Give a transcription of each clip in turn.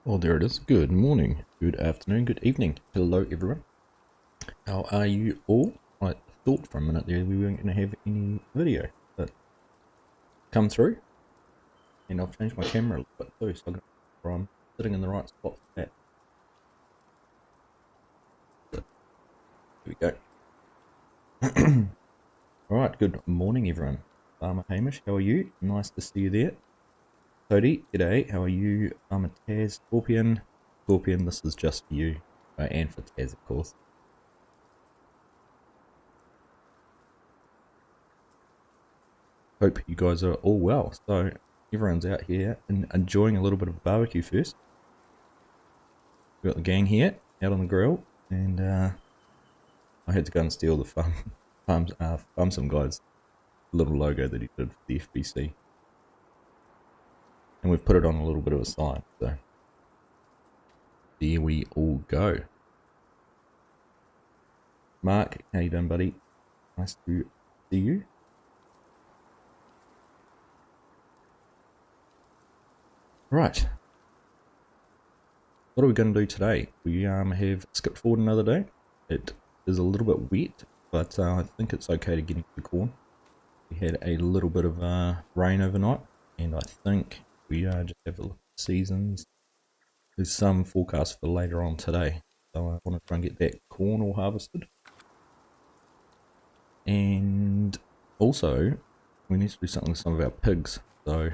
Oh, there it is. Good morning, good afternoon, good evening. Hello, everyone. How are you all? I thought for a minute there we weren't going to have any video, but come through, and I've changed my camera a little bit too, so I'm from sitting in the right spot for that. So, here we go. Alright, good morning, everyone. Farmer Hamish, how are you? Nice to see you there. Cody, g'day, how are you? Farmer Taz, Scorpion. Scorpion, this is just for you, and for Taz, of course. Hope you guys are all well. So everyone's out here and enjoying a little bit of barbecue first. We've got the gang here out on the grill, and I had to go and steal the farm some guys little logo that he did for the FBC, and we've put it on a little bit of a sign. So there we all go. Mark, how you doing, buddy? Nice to see you. Right. What are we going to do today? We have skipped forward another day. It is a little bit wet, but I think it's okay to get into the corn. We had a little bit of rain overnight, and I think we just have a look at the seasons. There's some forecast for later on today, so I want to try and get that corn all harvested. And also, we need to do something with some of our pigs. So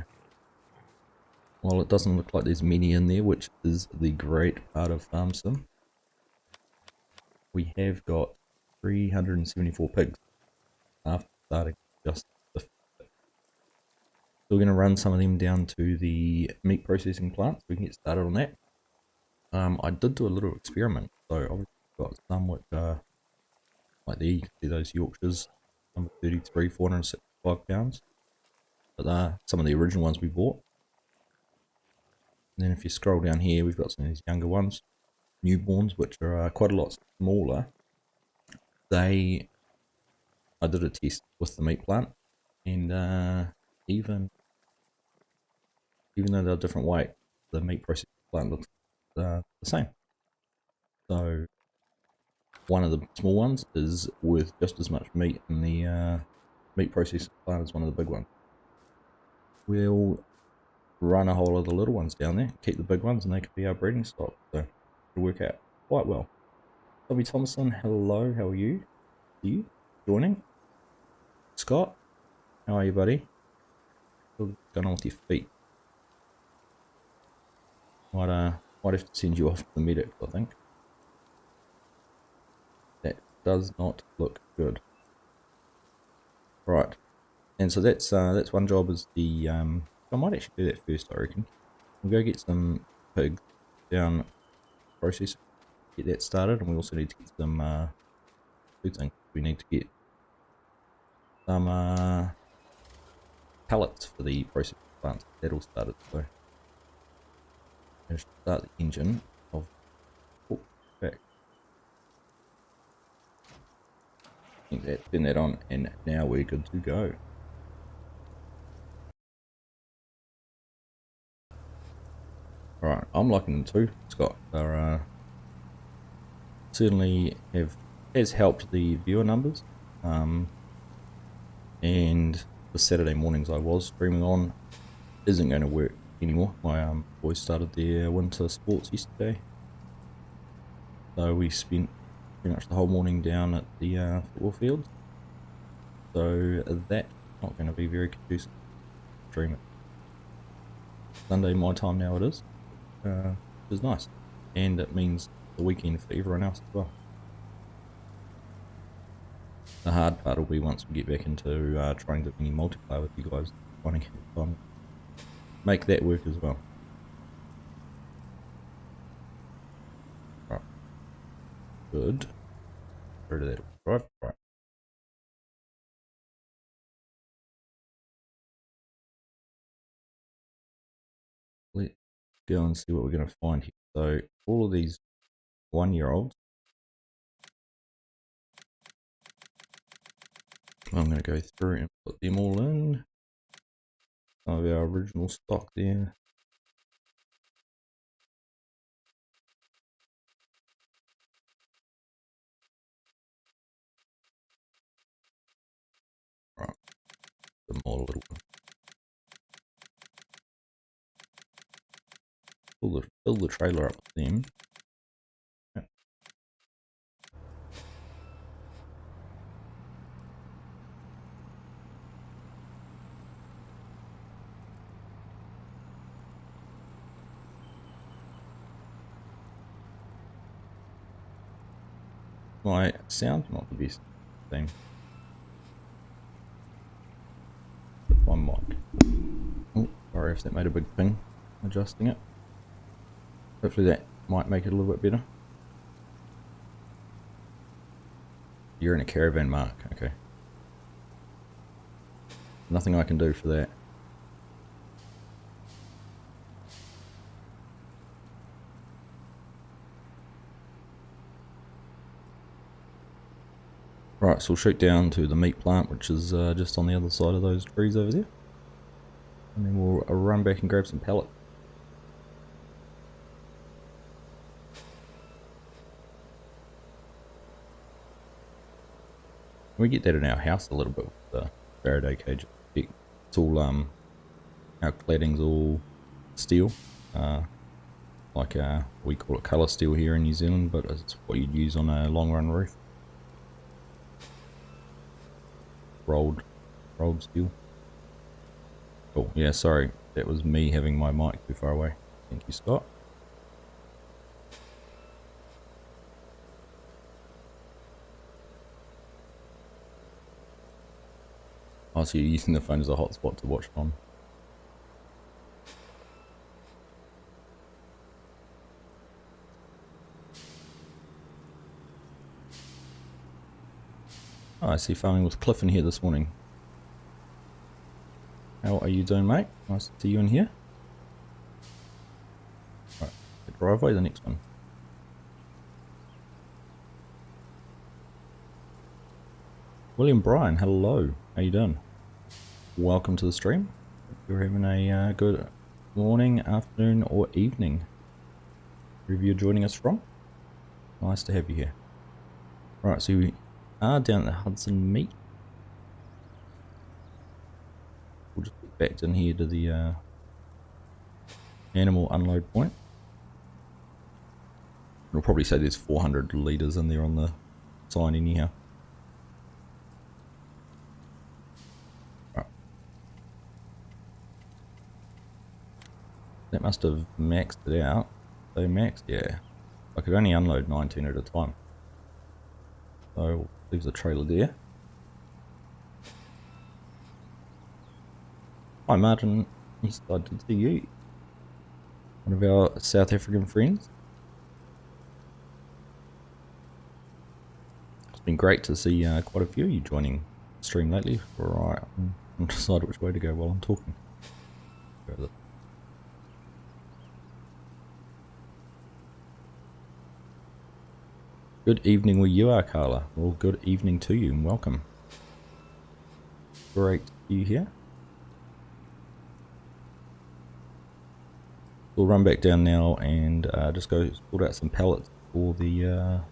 while it doesn't look like there's many in there, which is the great part of Farm Sim, we have got 374 pigs after starting just the. So we're going to run some of them down to the meat processing plant so we can get started on that. I did do a little experiment, so obviously I've got some which are like there, you can see those Yorkshires, number 33, 465 pounds. But some of the original ones we bought. And then if you scroll down here, we've got some of these younger ones, newborns, which are quite a lot smaller. I did a test with the meat plant, and even though they're different weight, the meat processing plant looks the same. So one of the small ones is worth just as much meat in the meat processing plant as one of the big ones. We'll run a whole lot of the little ones down there, keep the big ones, and they could be our breeding stock. So it'll work out quite well. Bobby Thompson, hello, how are you? You joining? Scott, how are you, buddy? What's going on with your feet? Might have to send you off to the medic, I think. That does not look good. Right, and so that's one job is the I might actually do that first, I reckon. We'll go get some pigs down, process, get that started, and we also need to get some two things. We need to get some pallets for the processing plant. That all started, so I'm going to start the engine of back. Turn that on, and now we're good to go. Alright, I'm liking them too, Scott. They're certainly has helped the viewer numbers. And the Saturday mornings I was streaming on isn't going to work anymore. My boys started their winter sports yesterday, so we spent pretty much the whole morning down at the football field. So that's not going to be very conducive to stream it. Sunday my time now it is, which is nice, and it means the weekend for everyone else as well. The hard part will be once we get back into trying to do any multiplayer with you guys, finding time make that work as well. Right. Good. Rid of that. Right. Let's go and see what we're going to find here. So all of these 1-year-olds, I'm going to go through and put them all in. Some of our original stock there. fill the trailer up with them. Yep. My sound not the best thing. One mic. Oh, sorry if that made a big ping. Adjusting it. Hopefully that might make it a little bit better. You're in a caravan, Mark. Okay. Nothing I can do for that. Right, so we'll shoot down to the meat plant, which is just on the other side of those trees over there. And then we'll run back and grab some pallets. We get that in our house a little bit with the Faraday cage. It's all, our cladding's all steel. Like we call it colour steel here in New Zealand, but it's what you'd use on a long run roof. Rolled steel. Cool. Yeah, sorry, that was me having my mic too far away. Thank you, Scott. Oh, so you're using the phone as a hotspot to watch on. Oh, I see Farming with Cliff in here this morning. How are you doing, mate? Nice to see you in here. Right, the driveway, the next one. William Bryan, hello. How you doing? Welcome to the stream. Hope you're having a good morning, afternoon, or evening. Wherever you're joining us from. Nice to have you here. Right, so we are down at the Hudson Meat. We'll just get back in here to the animal unload point. It'll probably say there's 400 litres in there on the sign anyhow. Right. That must have maxed it out. So maxed, yeah. I could only unload 19 at a time. So we'll leave the trailer there. Hi Martin, yes, I did see you. One of our South African friends. It's been great to see quite a few of you joining the stream lately. Right, I'll decide which way to go while I'm talking. Good evening where you are, Carla. Well, good evening to you and welcome. Great to see you here. We'll run back down now and just go sort out some pallets for the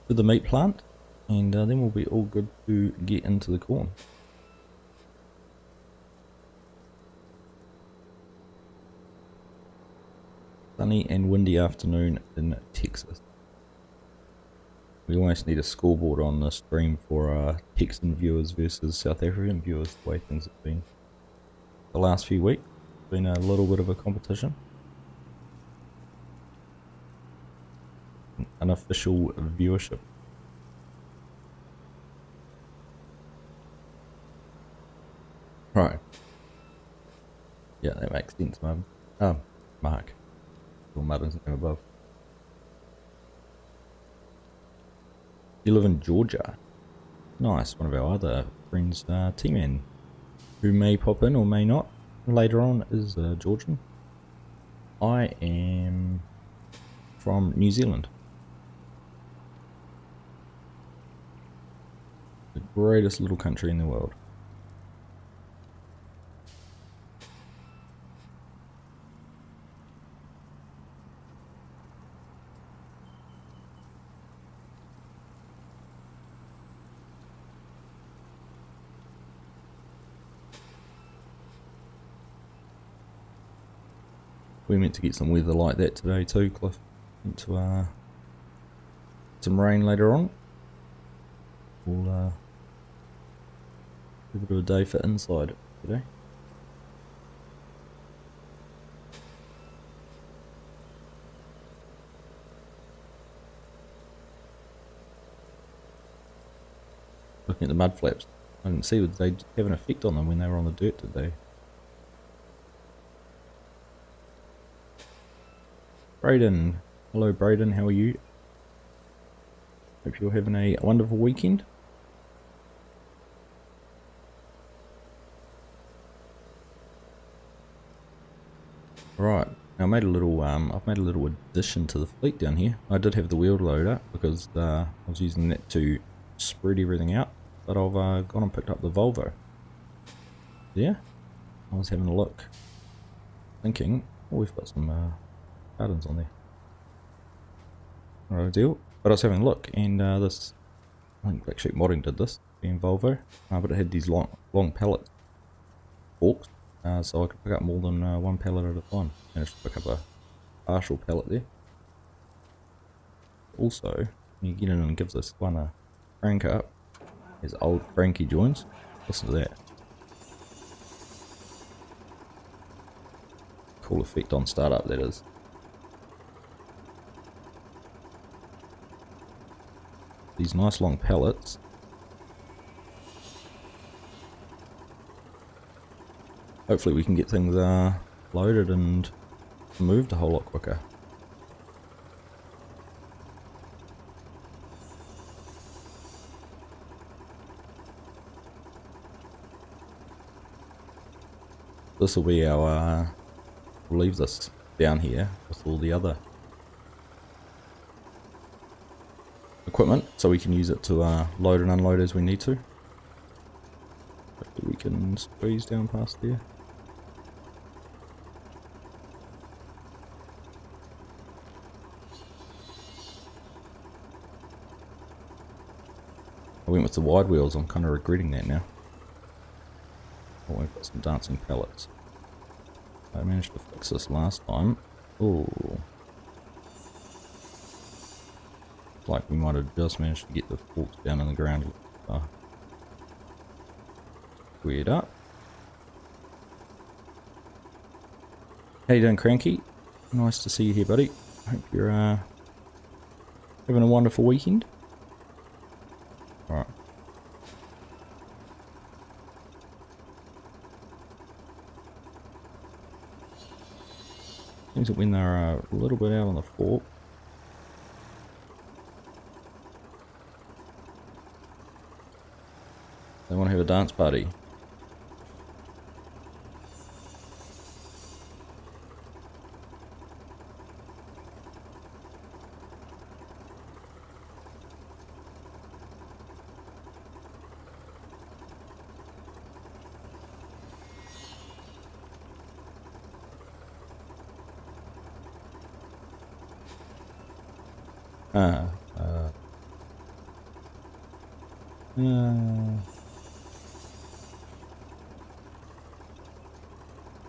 meat plant, and then we'll be all good to get into the corn. Sunny and windy afternoon in Texas. We almost need a scoreboard on the stream for Texan viewers versus South African viewers, the way things have been the last few weeks. It's been a little bit of a competition. Unofficial viewership. Right. Yeah, that makes sense, Mum. Mark. Your mother's name above. You live in Georgia. Nice. One of our other friends, T-Man, who may pop in or may not later on, is Georgian. I am from New Zealand. The greatest little country in the world. We meant to get some weather like that today too, Cliff. Into some rain later on. We'll have a bit of a day for inside today. Looking at the mud flaps, I didn't see would they have an effect on them when they were on the dirt, did they? Braden, hello Braden, how are you? Hope you're having a wonderful weekend. Right, now I've made a little addition to the fleet down here. I did have the wheel loader because I was using that to spread everything out, but I've gone and picked up the Volvo. Yeah, I was having a look, thinking, oh, we've got some gardens on there. Not a deal, but I was having a look, and this, I think Black Sheep Modding did this, being Volvo, but it had these long pallet forks, so I could pick up more than one pallet at a time. Managed to pick up a partial pallet there. Also, when you get in and give this one a crank up, there's old cranky joints. Listen to that. Cool effect on startup, that is. These nice long pallets. Hopefully we can get things loaded and moved a whole lot quicker. This will be our, we'll leave this down here with all the other equipment so we can use it to load and unload as we need to. Hopefully we can squeeze down past there. I went with the wide wheels, I'm kind of regretting that now. Oh, we've got some dancing pallets. I managed to fix this last time. Oh, like we might have just managed to get the forks down in the ground. Weird up. How you doing, Cranky? Nice to see you here, buddy. Hope you're having a wonderful weekend. Alright. Seems that when they're a little bit out on the fork, they want to have a dance party.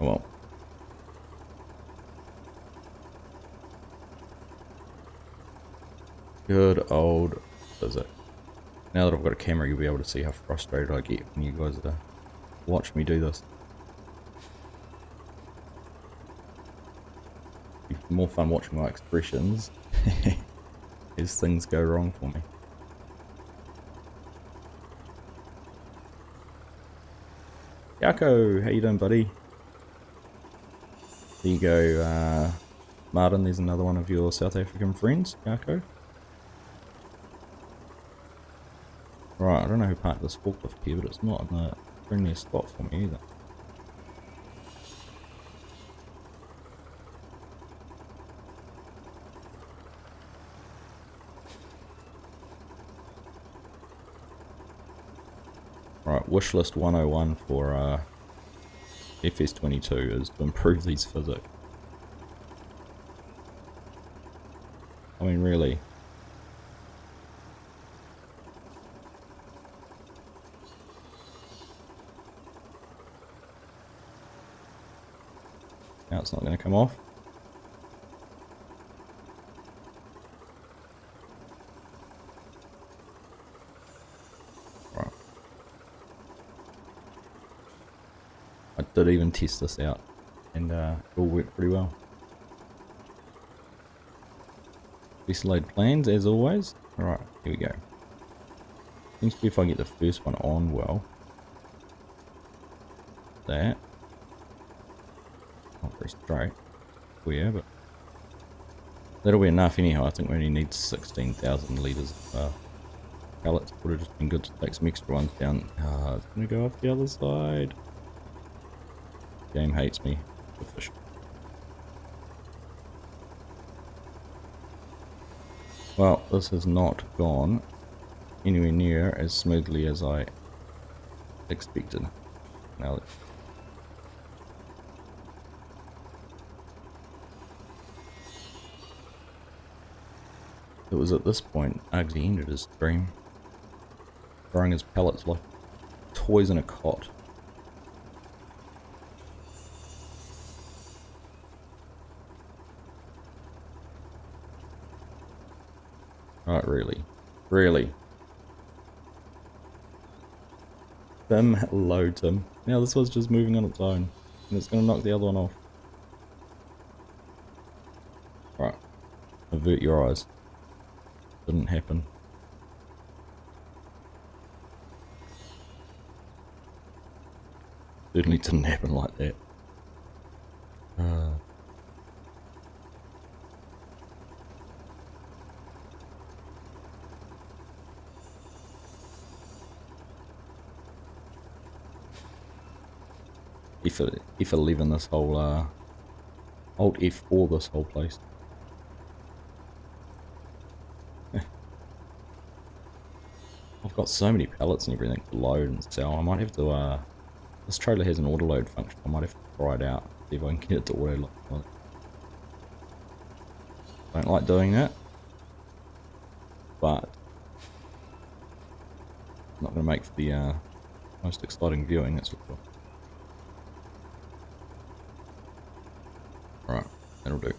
Well, good old visit. Now that I've got a camera, you'll be able to see how frustrated I get when you guys watch me do this. It'll be more fun watching my expressions as things go wrong for me. Yako, how you doing, buddy? There you go, Martin, there's another one of your South African friends, Yako. Right, I don't know who parked this forklift here, but it's not in the friendliest spot for me either. Right, wishlist 101 for FS22 is to improve these physics. I mean, really. Now it's not going to come off. did even test this out, and it all worked pretty well. Best laid plans as always. Alright, here we go. Seems to be if I get the first one on well. That. Not very straight. Oh yeah, but that'll be enough anyhow. I think we only need 16,000 litres of pallets. Would have just been good to take some extra ones down. Ah, it's gonna go up the other side. Game hates me. The fish. Well, this has not gone anywhere near as smoothly as I expected. Now it was at this point Ugly ended his dream, throwing his pellets like toys in a cot. Right, really. Tim, hello Tim. Now this was just moving on its own, and it's going to knock the other one off. Right, avert your eyes. Didn't happen. Certainly didn't happen like that. F11 this whole Alt F4 this whole place. I've got so many pallets and everything to load and sell. I might have to this trailer has an auto load function. I might have to try it out, see if I can get it to auto load. Don't like doing that, but not going to make for the most exciting viewing, that's for sure. Right, that'll do.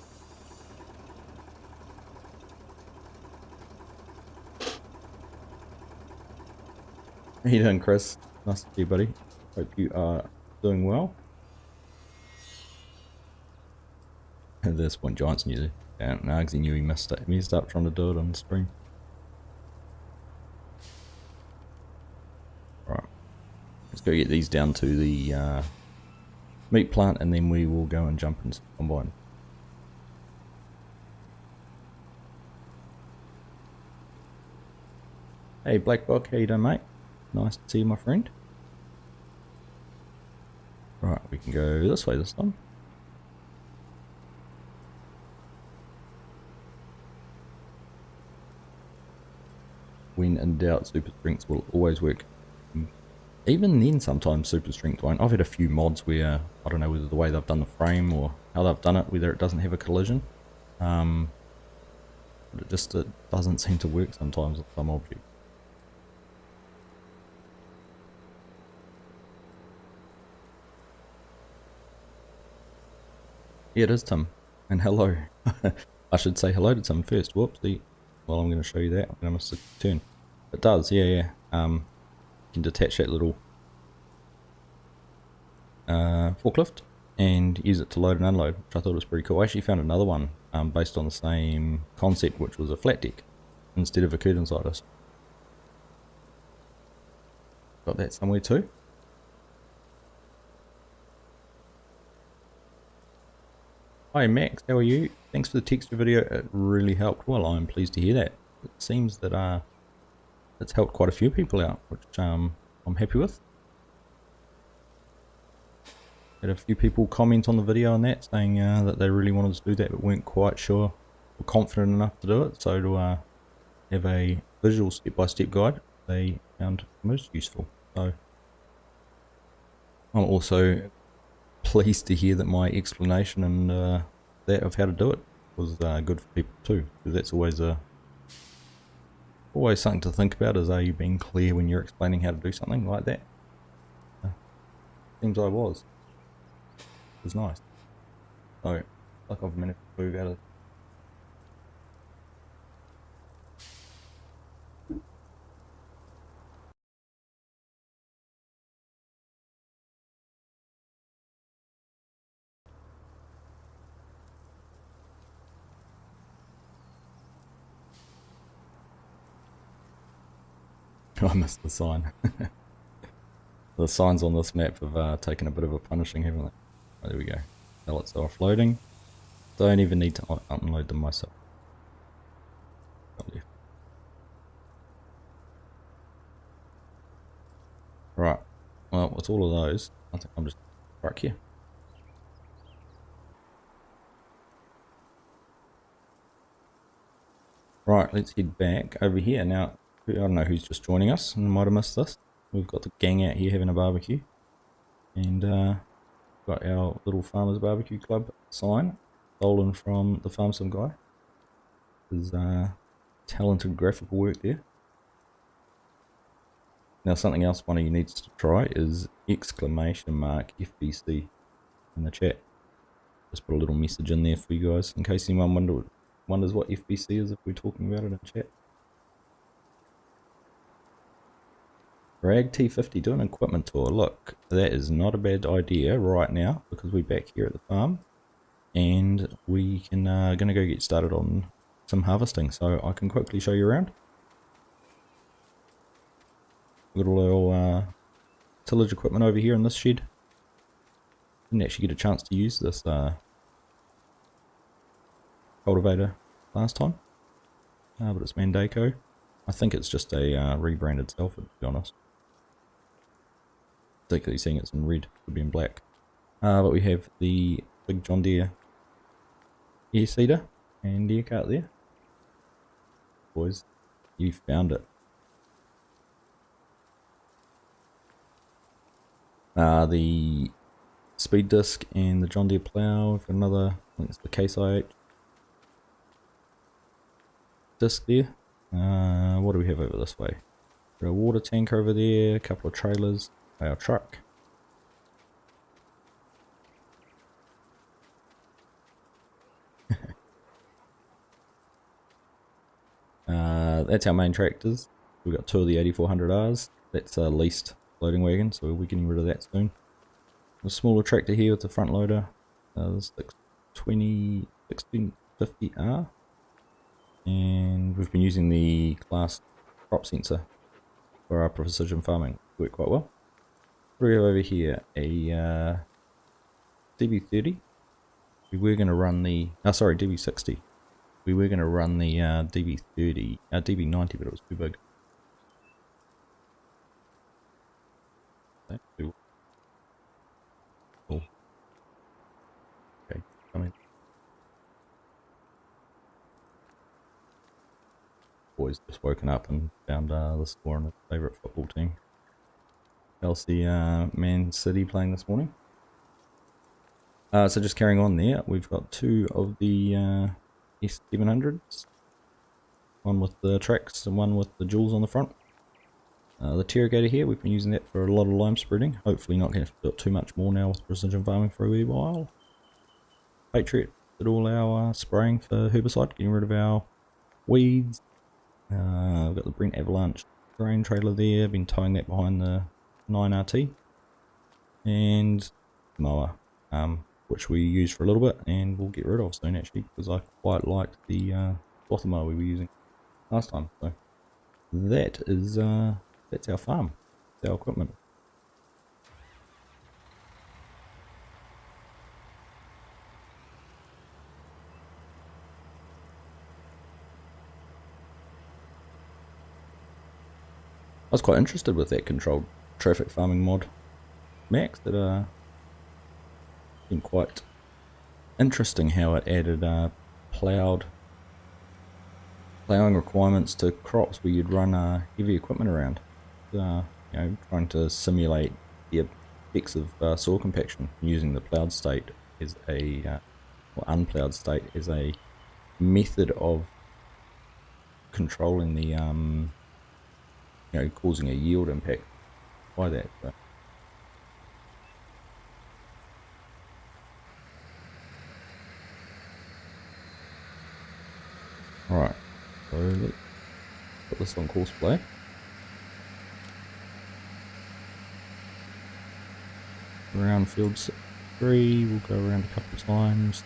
How you doing, Chris? Nice to see you, buddy. Hope you are doing well. At this point, Giants knew. Yeah, Nags, he knew he messed up trying to do it on the stream. Right, let's go get these down to the meat plant, and then we will go and jump into the combine. Hey Blackbock, how you doing, mate? Nice to see you, my friend. Right, we can go this way this time. When in doubt, super strengths will always work. Even then, sometimes super strength won't. I've had a few mods where, I don't know whether the way they've done the frame or how they've done it, whether it doesn't have a collision. But it doesn't seem to work sometimes with some objects. Yeah, it is Tim. And hello. I should say hello to Tim first. Whoopsie. Well, I'm going to show you that. I'm going to miss the turn. It does, yeah. You can detach that little forklift and use it to load and unload, which I thought was pretty cool. I actually found another one based on the same concept, which was a flat deck instead of a curtain slider. Got that somewhere too. Hi Max, how are you? Thanks for the texture video, it really helped. Well, I'm pleased to hear that. It seems that it's helped quite a few people out, which I'm happy with. Had a few people comment on the video on that, saying that they really wanted to do that but weren't quite sure or confident enough to do it. So to have a visual step-by-step guide, they found most useful. So I'm also pleased to hear that my explanation and that of how to do it was good for people too, because that's always something to think about, is are you being clear when you're explaining how to do something like that? Seems I was. It was nice. So, like I've managed to move out of I missed the sign. The signs on this map have taken a bit of a punishing, haven't they? Oh, there we go. Pallets are offloading. Don't even need to unload them myself. Right. Well, with all of those, I think I'm just back here. Right, let's head back over here. Now, I don't know who's just joining us and might have missed this. We've got the gang out here having a barbecue. And got our little Farmers Barbecue Club sign stolen from the Farm Sim guy. There's talented graphical work there. Now something else one of you needs to try is !FBC in the chat. Just put a little message in there for you guys in case anyone wonders what FBC is if we're talking about it in chat. Rag T50 doing an equipment tour. Look, that is not a bad idea right now because we're back here at the farm and we can gonna go get started on some harvesting. So I can quickly show you around. We've got all our tillage equipment over here in this shed. Didn't actually get a chance to use this cultivator last time, but it's Mandaco. I think it's just a rebranded Selford, to be honest. Particularly seeing it's in red, could be in black. But we have the big John Deere air seeder and air cart there. Boys, you found it. The speed disc and the John Deere plough for another, I think it's the Case IH disc there. What do we have over this way? Got a water tank over there, a couple of trailers, our truck. That's our main tractors. We've got two of the 8400Rs. That's a leased loading wagon, so we'll be getting rid of that soon. A smaller tractor here with the front loader, the 1650R. And we've been using the class crop sensor for our precision farming. Worked quite well. We have over here a DB30. We were going to run the, DB60. We were going to run the DB30, DB90, but it was too big. Cool. Okay, come in. Boys just woken up and found the score on his favourite football team. Chelsea, Man City playing this morning. So just carrying on there, we've got two of the S700s. One with the tracks and one with the jewels on the front. The Terrogator here, we've been using that for a lot of lime spreading. Hopefully not going to have to do it too much more now with precision farming for a wee while. Patriot did all our spraying for herbicide, getting rid of our weeds. We've got the Brent Avalanche grain trailer there, been towing that behind the 9RT. And mower, which we used for a little bit and we'll get rid of soon actually, because I quite liked the bottom mower we were using last time. So that is that's our farm, that's our equipment. I was quite interested with that controlled traffic farming mod, Max, that been quite interesting how it added plowing requirements to crops where you'd run heavy equipment around. You know, trying to simulate the effects of soil compaction using the plowed state as a or unplowed state as a method of controlling the you know, causing a yield impact by that. So. Alright, so let's put this on course play. Around field 3, we'll go around a couple of times.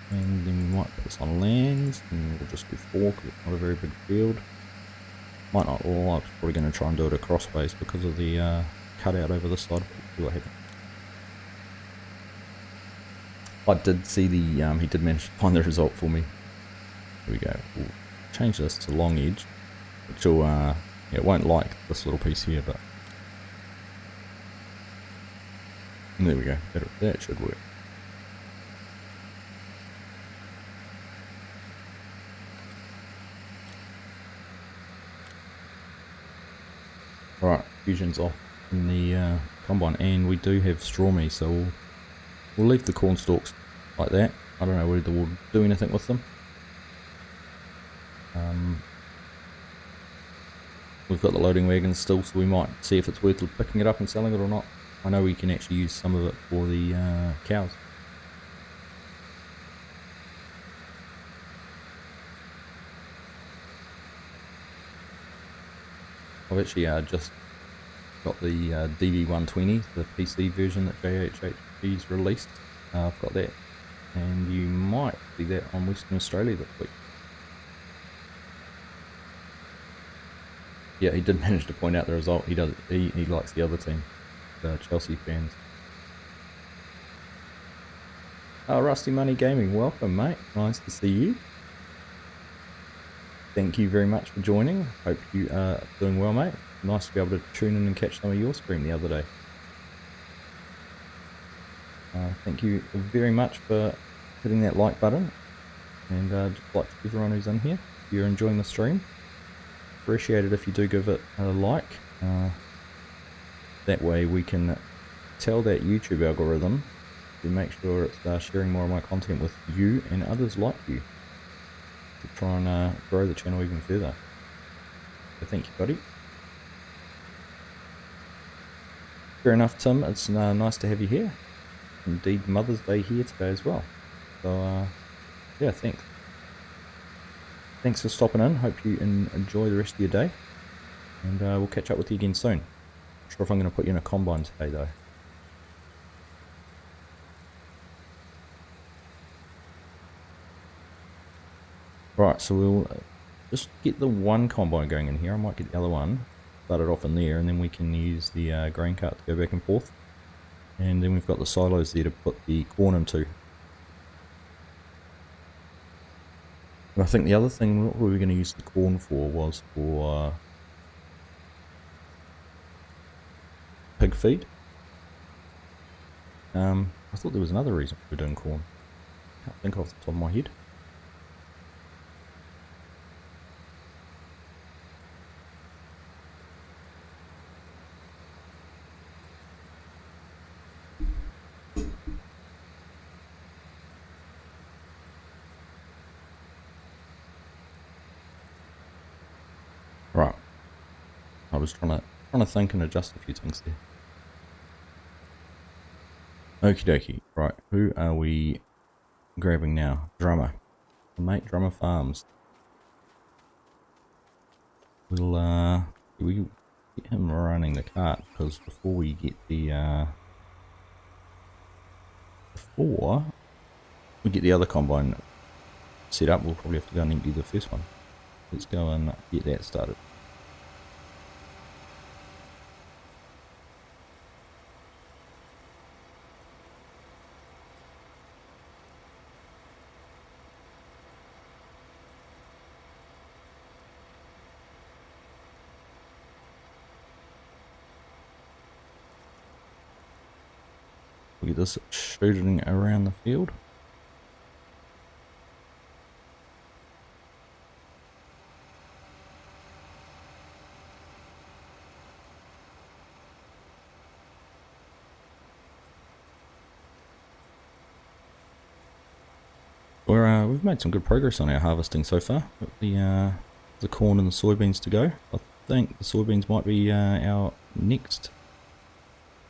And then we might put this on lands, and we'll just do 4 because it's not a very big field. Might not all. I'm probably going to try and do it a crossways because of the cutout over this side. See what happens. I did see the, he did manage to find the result for me. Here we go. We'll change this to long edge, which will, yeah, it won't like this little piece here, but and there we go. That should work. Right, fusion's off in the combine, and we do have straw meal, so we'll leave the corn stalks like that. I don't know whether we'll do anything with them. We've got the loading wagon still, so we might see if it's worth picking it up and selling it or not. I know we can actually use some of it for the cows. I've actually just got the DV120, the PC version that JHH's released. I've got that, and you might see that on Western Australia this week. Yeah, he did manage to point out the result. He likes the other team, the Chelsea fans. Oh, Rusty Money Gaming, welcome, mate. Nice to see you. Thank you very much for joining. Hope you are doing well, mate. Nice to be able to tune in and catch some of your stream the other day. Thank you very much for hitting that like button, and just like to everyone who's in here, if you're enjoying the stream, appreciate it if you do give it a like. That way we can tell that YouTube algorithm to make sure it's sharing more of my content with you and others like you, to try and grow the channel even further. So thank you, buddy. Fair enough, Tim. It's nice to have you here. Indeed, Mother's Day here today as well. So yeah, thanks. Thanks for stopping in. Hope you enjoy the rest of your day, and we'll catch up with you again soon. Not sure if I'm going to put you in a combine today though. Right, so we'll just get the one combine going in here. I might get the other one, start it off in there, and then we can use the grain cart to go back and forth. And then we've got the silos there to put the corn into. And I think the other thing what we were going to use the corn for was for pig feed. I thought there was another reason for doing corn. Can't think off the top of my head. Right, I was trying to think and adjust a few things there. Okie dokie. Right, who are we grabbing now? Drummer, mate. Drummer Farms. We'll we get him running the cart, because before we get the other combine set up, we'll probably have to go and empty the first one. Let's go and get that started. We'll get this shooting around the field. We've made some good progress on our harvesting so far. Got the corn and the soybeans to go. I think the soybeans might be our next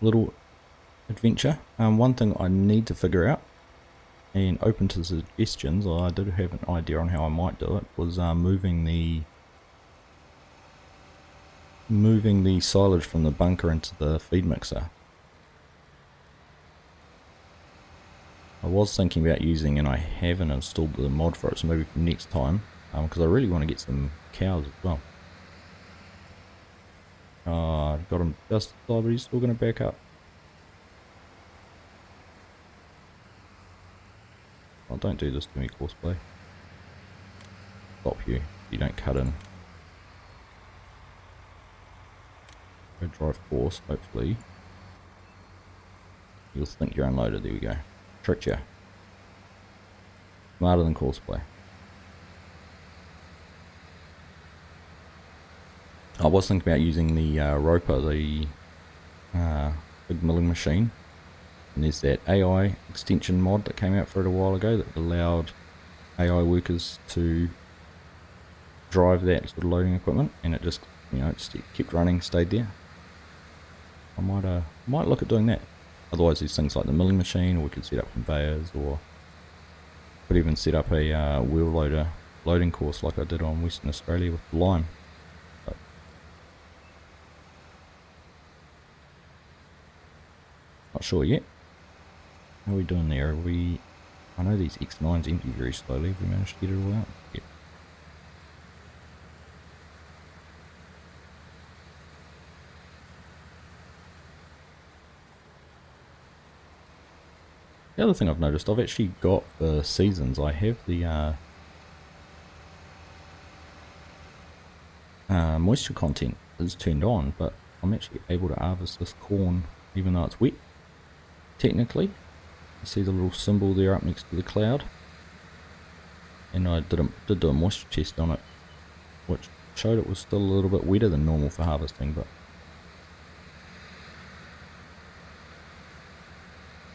little adventure. One thing I need to figure out, and open to suggestions, I did have an idea on how I might do it, was moving the silage from the bunker into the feed mixer. I was thinking about using, and I haven't installed the mod for it, so maybe for next time, because I really want to get some cows as well. Oh, got him just aside, but he's still going to back up. Oh, don't do this to me, courseplay. Stop you. You don't cut in. Go drive course, hopefully. You'll think you're unloaded. There we go. Tricked you. Smarter than courseplay. I was thinking about using the roper, the big milling machine. And there's that AI extension mod that came out for it a while ago that allowed AI workers to drive that sort of loading equipment, and it just, you know, it just kept running, stayed there. I might look at doing that. Otherwise, there's things like the milling machine, or we could set up conveyors, or could even set up a wheel loader loading course like I did on Western Australia with the lime. But not sure yet. How are we doing there? I know these X9s empty very slowly. Have we managed to get it all out? Yep. The other thing I've noticed, I've actually got the seasons. I have the moisture content is turned on, but I'm actually able to harvest this corn even though it's wet. Technically, you see the little symbol there up next to the cloud, and I did do a moisture test on it, which showed it was still a little bit wetter than normal for harvesting. But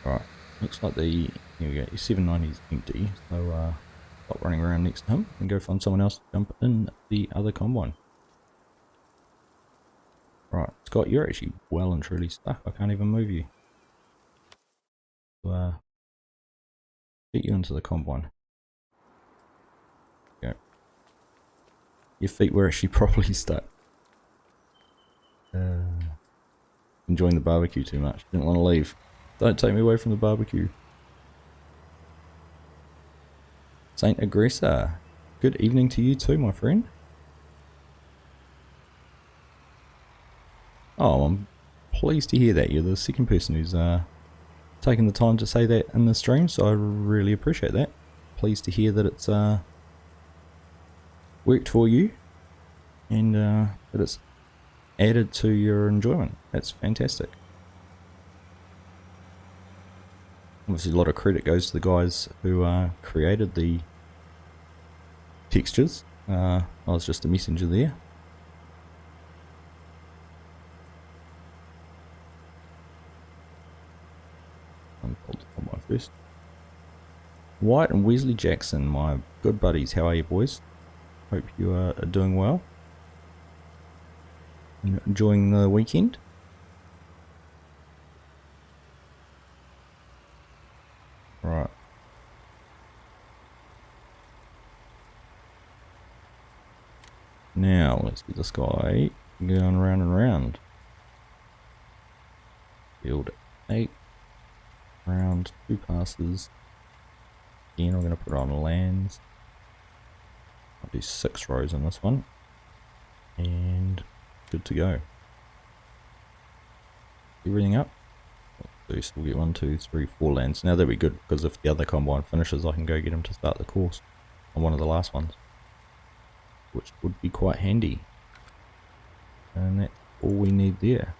alright, looks like here we go, your 790 is empty, so stop running around next to him and go find someone else to jump in the other combine. Right, Scott, you're actually well and truly stuck. I can't even move you. So, get you into the combine. Go. Your feet were actually properly stuck. Enjoying the barbecue too much. Didn't want to leave. Don't take me away from the barbecue. Saint Aggressor. Good evening to you too, my friend. Oh, I'm pleased to hear that. You're the second person who's taken the time to say that in the stream, so I really appreciate that. Pleased to hear that it's worked for you, and that it's added to your enjoyment. That's fantastic. Obviously a lot of credit goes to the guys who created the textures. I was just a messenger there. Unfold the combine first. White and Wesley Jackson, my good buddies, how are you boys? Hope you are doing well and enjoying the weekend. Right. Now let's get this guy going round and round. Field 8. Round 2 passes. Again, I'm going to put it on lands. I'll do 6 rows on this one, and good to go. Everything up. So we'll get 1, 2, 3, 4 lands. Now that'll be good, because if the other combine finishes, I can go get him to start the course on one of the last ones, which would be quite handy. And that's all we need there.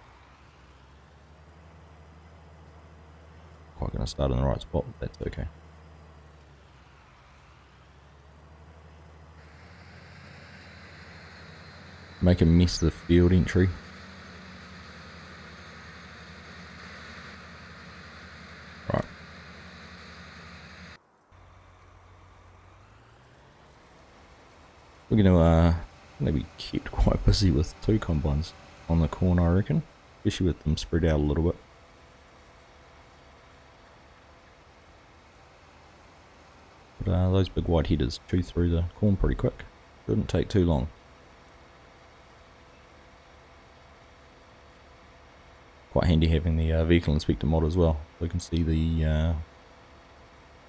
Quite going to start in the right spot, but that's okay. Make a mess of the field entry. Right. We're going to be kept quite busy with 2 combines on the corn, I reckon, especially with them spread out a little bit. But those big white headers chew through the corn pretty quick. Shouldn't take too long. Quite handy having the vehicle inspector mod as well. So you can see the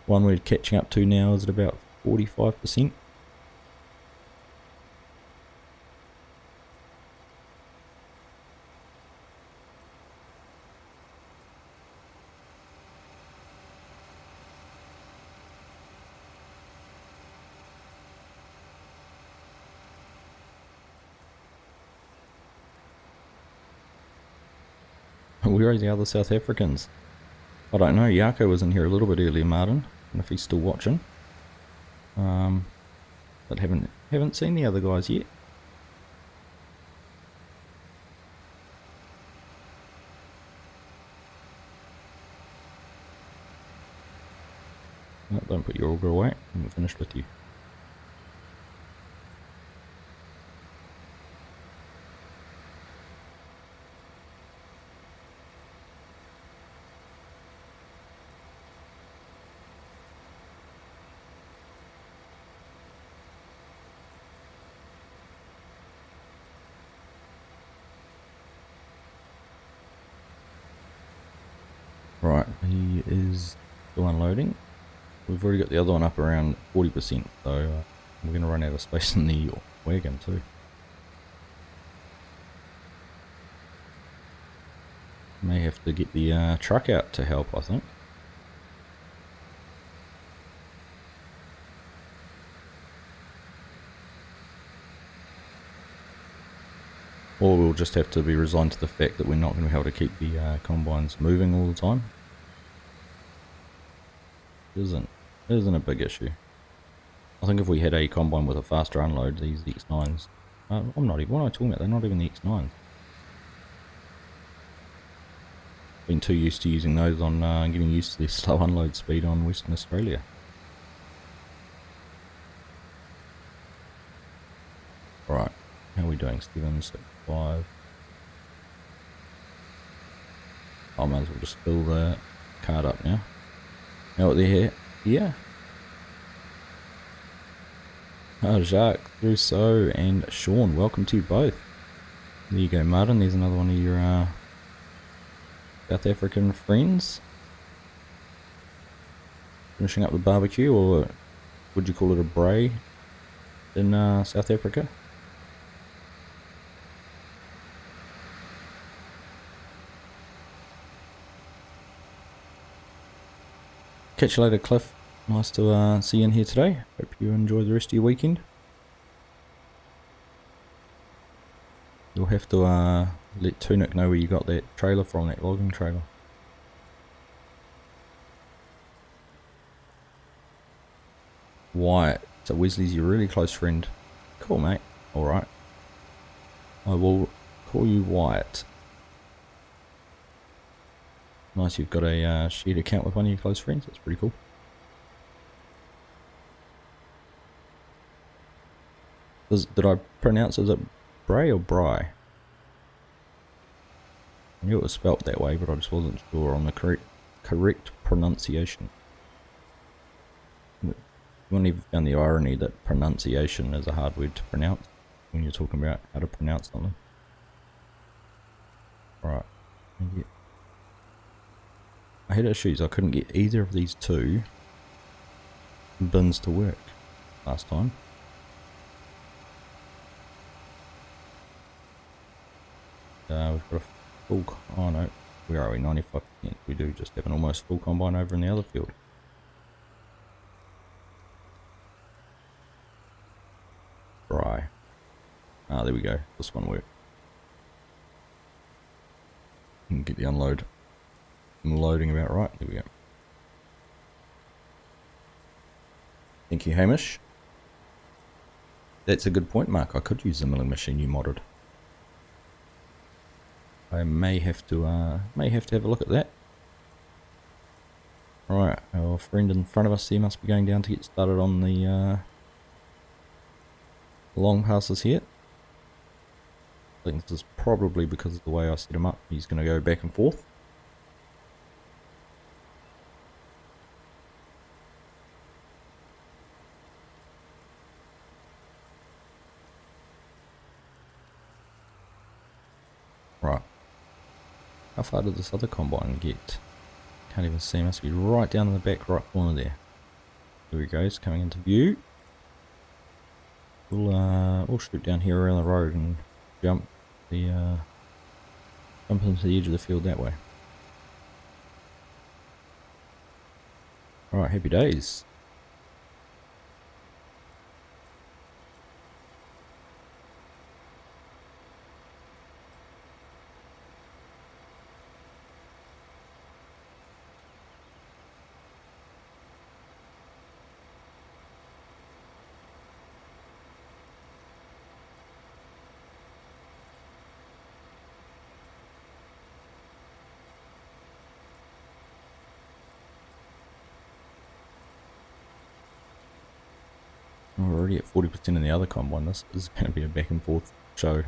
one we're catching up to now is at about 45%. Where are the other South Africans? I don't know. Yako was in here a little bit earlier, Martin. I don't know if he's still watching. But haven't seen the other guys yet. No, don't put your auger away. I'm finished with you. Right, he is still unloading. We've already got the other one up around 40%, so we're going to run out of space in the wagon too. May have to get the truck out to help, I think. Or we'll just have to be resigned to the fact that we're not going to be able to keep the combines moving all the time. It isn't a big issue. I think if we had a combine with a faster unload, these X9s... I'm not even... What am I talking about? They're not even the X9s. Been too used to using those on... getting used to the slow unload speed on Western Australia. Right. How are we doing? 7, 6, 5... I might as well just fill the card up now. Now what they're here? Yeah. Oh, Jacques, Rousseau, and Sean, welcome to you both. There you go, Martin. There's another one of your South African friends. Finishing up the barbecue, or would you call it a braai in South Africa? Catch you later, Cliff. Nice to see you in here today. Hope you enjoy the rest of your weekend. You'll have to let Tunic know where you got that trailer from, that logging trailer. Wyatt. So Wesley's your really close friend. Cool, mate. Alright. I will call you Wyatt. Nice, you've got a shared account with one of your close friends. That's pretty cool. Did I pronounce it as a braai or braai? I knew it was spelt that way, but I just wasn't sure on the correct pronunciation. You wouldn't even found the irony that pronunciation is a hard word to pronounce when you're talking about how to pronounce something. Right. I had issues. I couldn't get either of these two bins to work last time. We've got a full... Oh no, where are we? 95%. We do just have an almost full combine over in the other field. Dry. Ah, there we go. This one worked. And get the unload and loading about right. There we go. Thank you, Hamish. That's a good point, Mark. I could use the milling machine you modded. I may have to have a look at that. Right, our friend in front of us here must be going down to get started on the long passes here. I think this is probably because of the way I set him up. He's going to go back and forth. Right. How far did this other combine get? Can't even see, must be right down in the back right corner there. There he goes, coming into view. We'll shoot down here around the road and jump into the edge of the field that way. Alright, happy days. We're already at 40% in the other combine. This is going to be a back and forth show.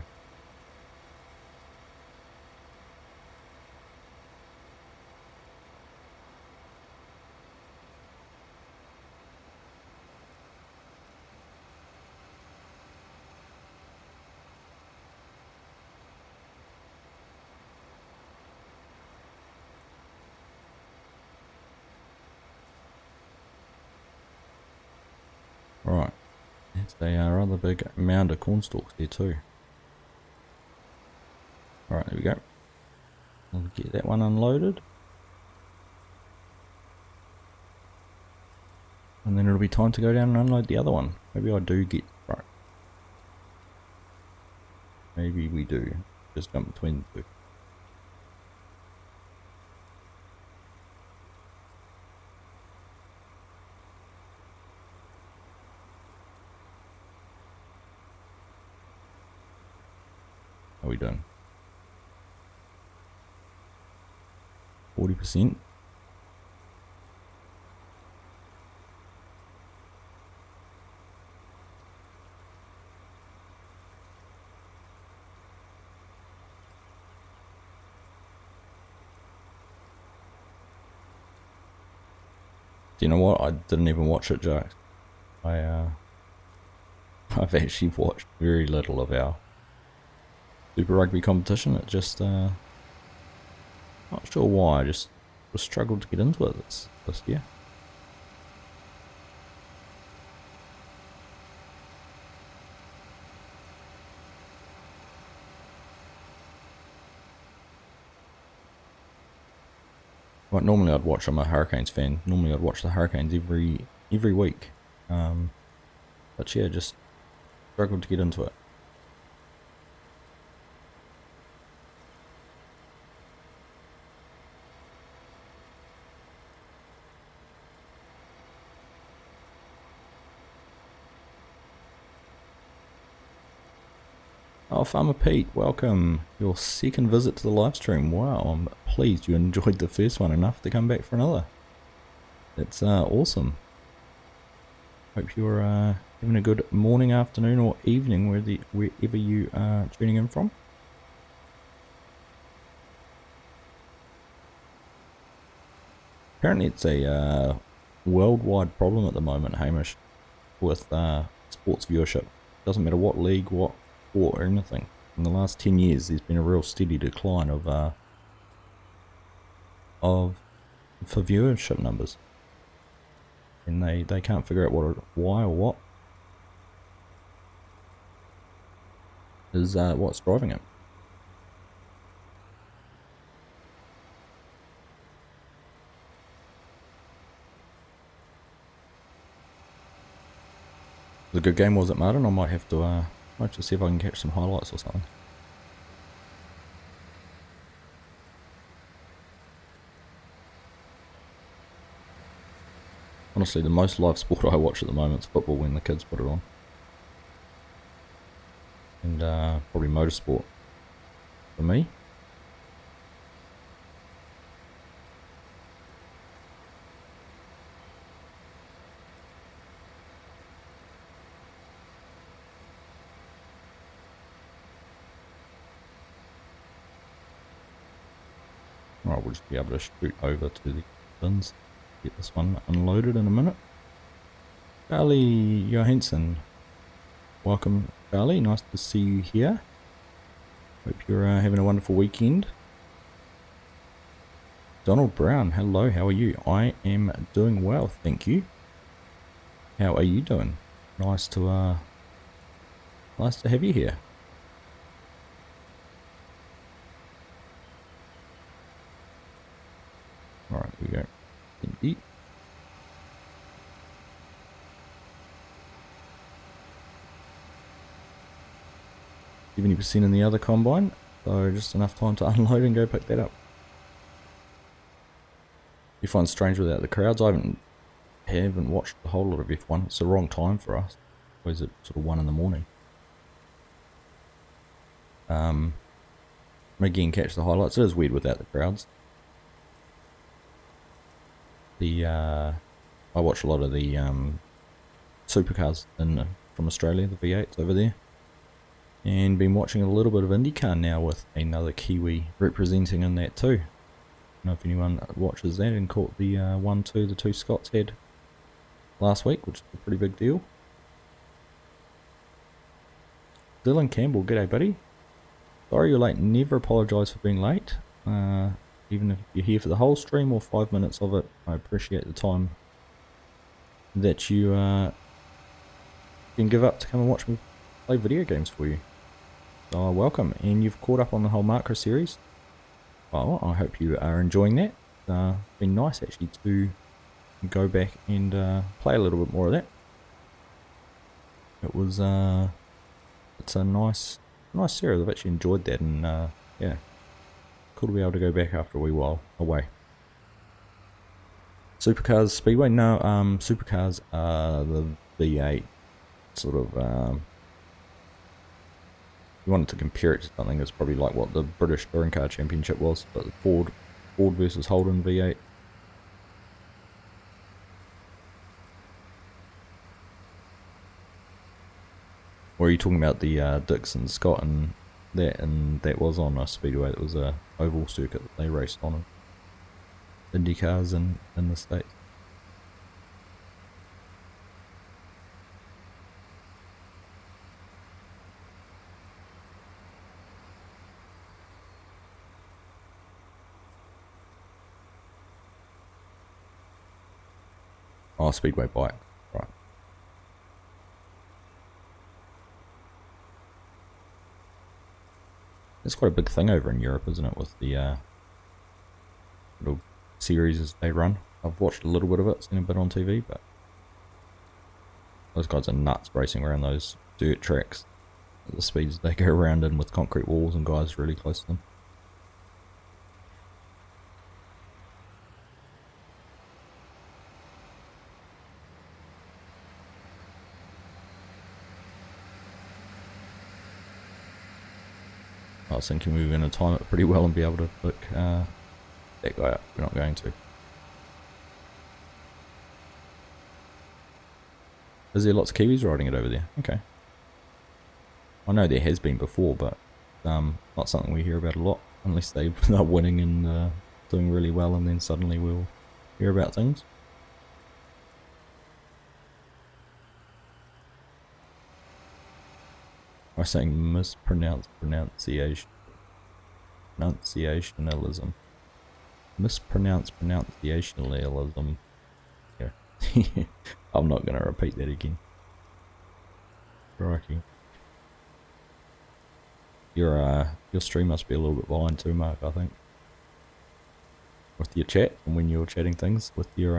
Right, there's a rather big mound of corn stalks there too. Alright, there we go. I'll get that one unloaded. And then it'll be time to go down and unload the other one. Maybe I do get... Right. Maybe we do. Just jump between the two. How are we doing? 40%. Do you know what? I didn't even watch it, Jack. I've actually watched very little of our Super Rugby competition. It just not sure why. I just struggled to get into it this year. Right, normally I'd watch. I'm a Hurricanes fan. Normally I'd watch the Hurricanes every week. But yeah, just struggled to get into it. Oh, Farmer Pete, welcome. Your second visit to the live stream. Wow, I'm pleased you enjoyed the first one enough to come back for another. That's awesome. Hope you're having a good morning, afternoon, or evening wherever you are tuning in from. Apparently it's a worldwide problem at the moment, Hamish, with sports viewership. Doesn't matter what league, what sport, or anything. In the last 10 years, there's been a real steady decline for viewership numbers, and they can't figure out why or what is what's driving it. It was a good game, was it, Martin? I might have to just see if I can catch some highlights or something. Honestly, the most live sport I watch at the moment is football when the kids put it on. And probably motorsport for me. Right, we'll just be able to shoot over to the bins. Get this one unloaded in a minute. Charlie Johansson, welcome, Charlie. Nice to see you here. Hope you're having a wonderful weekend. Donald Brown, hello. How are you? I am doing well, thank you. How are you doing? Nice to have you here. All right, here we go. Indeed. 70% in the other combine, so just enough time to unload and go pick that up. You find it strange without the crowds. I haven't watched a whole lot of F1. It's the wrong time for us. Always at sort of 1 in the morning. Again, catch the highlights. It is weird without the crowds. I watch a lot of the supercars from Australia, the V8s over there. And been watching a little bit of IndyCar now with another Kiwi representing in that too. I don't know if anyone watches that and caught the 1-2 the two Scots had last week, which is a pretty big deal. Dylan Campbell, g'day buddy. Sorry you're late, never apologise for being late. Even if you're here for the whole stream or 5 minutes of it, I appreciate the time that you can give up to come and watch me play video games for you. So welcome, and you've caught up on the whole Macro series. Well, I hope you are enjoying that. It's been nice actually to go back and play a little bit more of that. It was it's a nice series. I've actually enjoyed that, and yeah, cool to be able to go back after a wee while away. Supercars Speedway? No, supercars are the V8 sort of. If you wanted to compare it to something, it's probably like what the British Touring Car Championship was, but the Ford versus Holden V8. Or are you talking about the Dixon Scott and that was on a speedway? That was a oval circuit that they raced on Indy cars in the States. Oh, speedway bike, right. It's quite a big thing over in Europe, isn't it, with the little series they run. I've watched a little bit of it, seen a bit on TV, but those guys are nuts racing around those dirt tracks at the speeds they go around in with concrete walls and guys really close to them. I was thinking we were going to time it pretty well and be able to pick that guy up. We're not going to. Is there lots of Kiwis riding it over there? Okay. I know there has been before, but not something we hear about a lot, unless they are winning and doing really well, and then suddenly we'll hear about things. I was saying mispronounced pronunciationalism. Mispronounced pronunciationalism. Yeah. I'm not going to repeat that again. Crikey. Your stream must be a little bit behind too, Mark, I think. With your chat, and when you're chatting things with your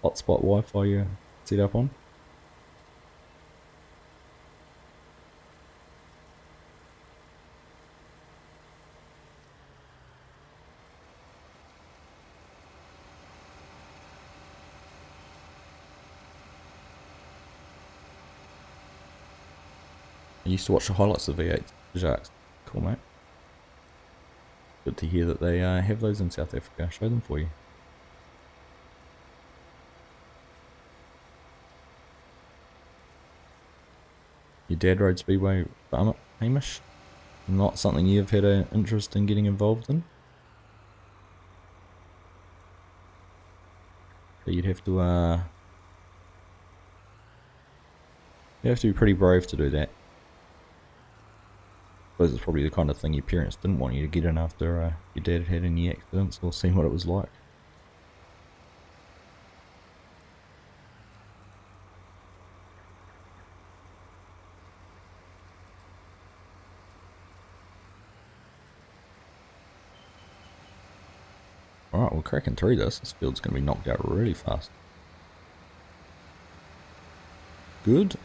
hotspot Wi-Fi you're set up on. I used to watch the highlights of V8 Jacques. Cool, mate. Good to hear that they have those in South Africa. I'll show them for you. Your dad rode Speedway, Hamish? Not something you've had an interest in getting involved in? So you'd have to be pretty brave to do that. I suppose it's probably the kind of thing your parents didn't want you to get in after your dad had any accidents or seen what it was like. Alright, we're cracking through this. This field's going to be knocked out really fast. Good.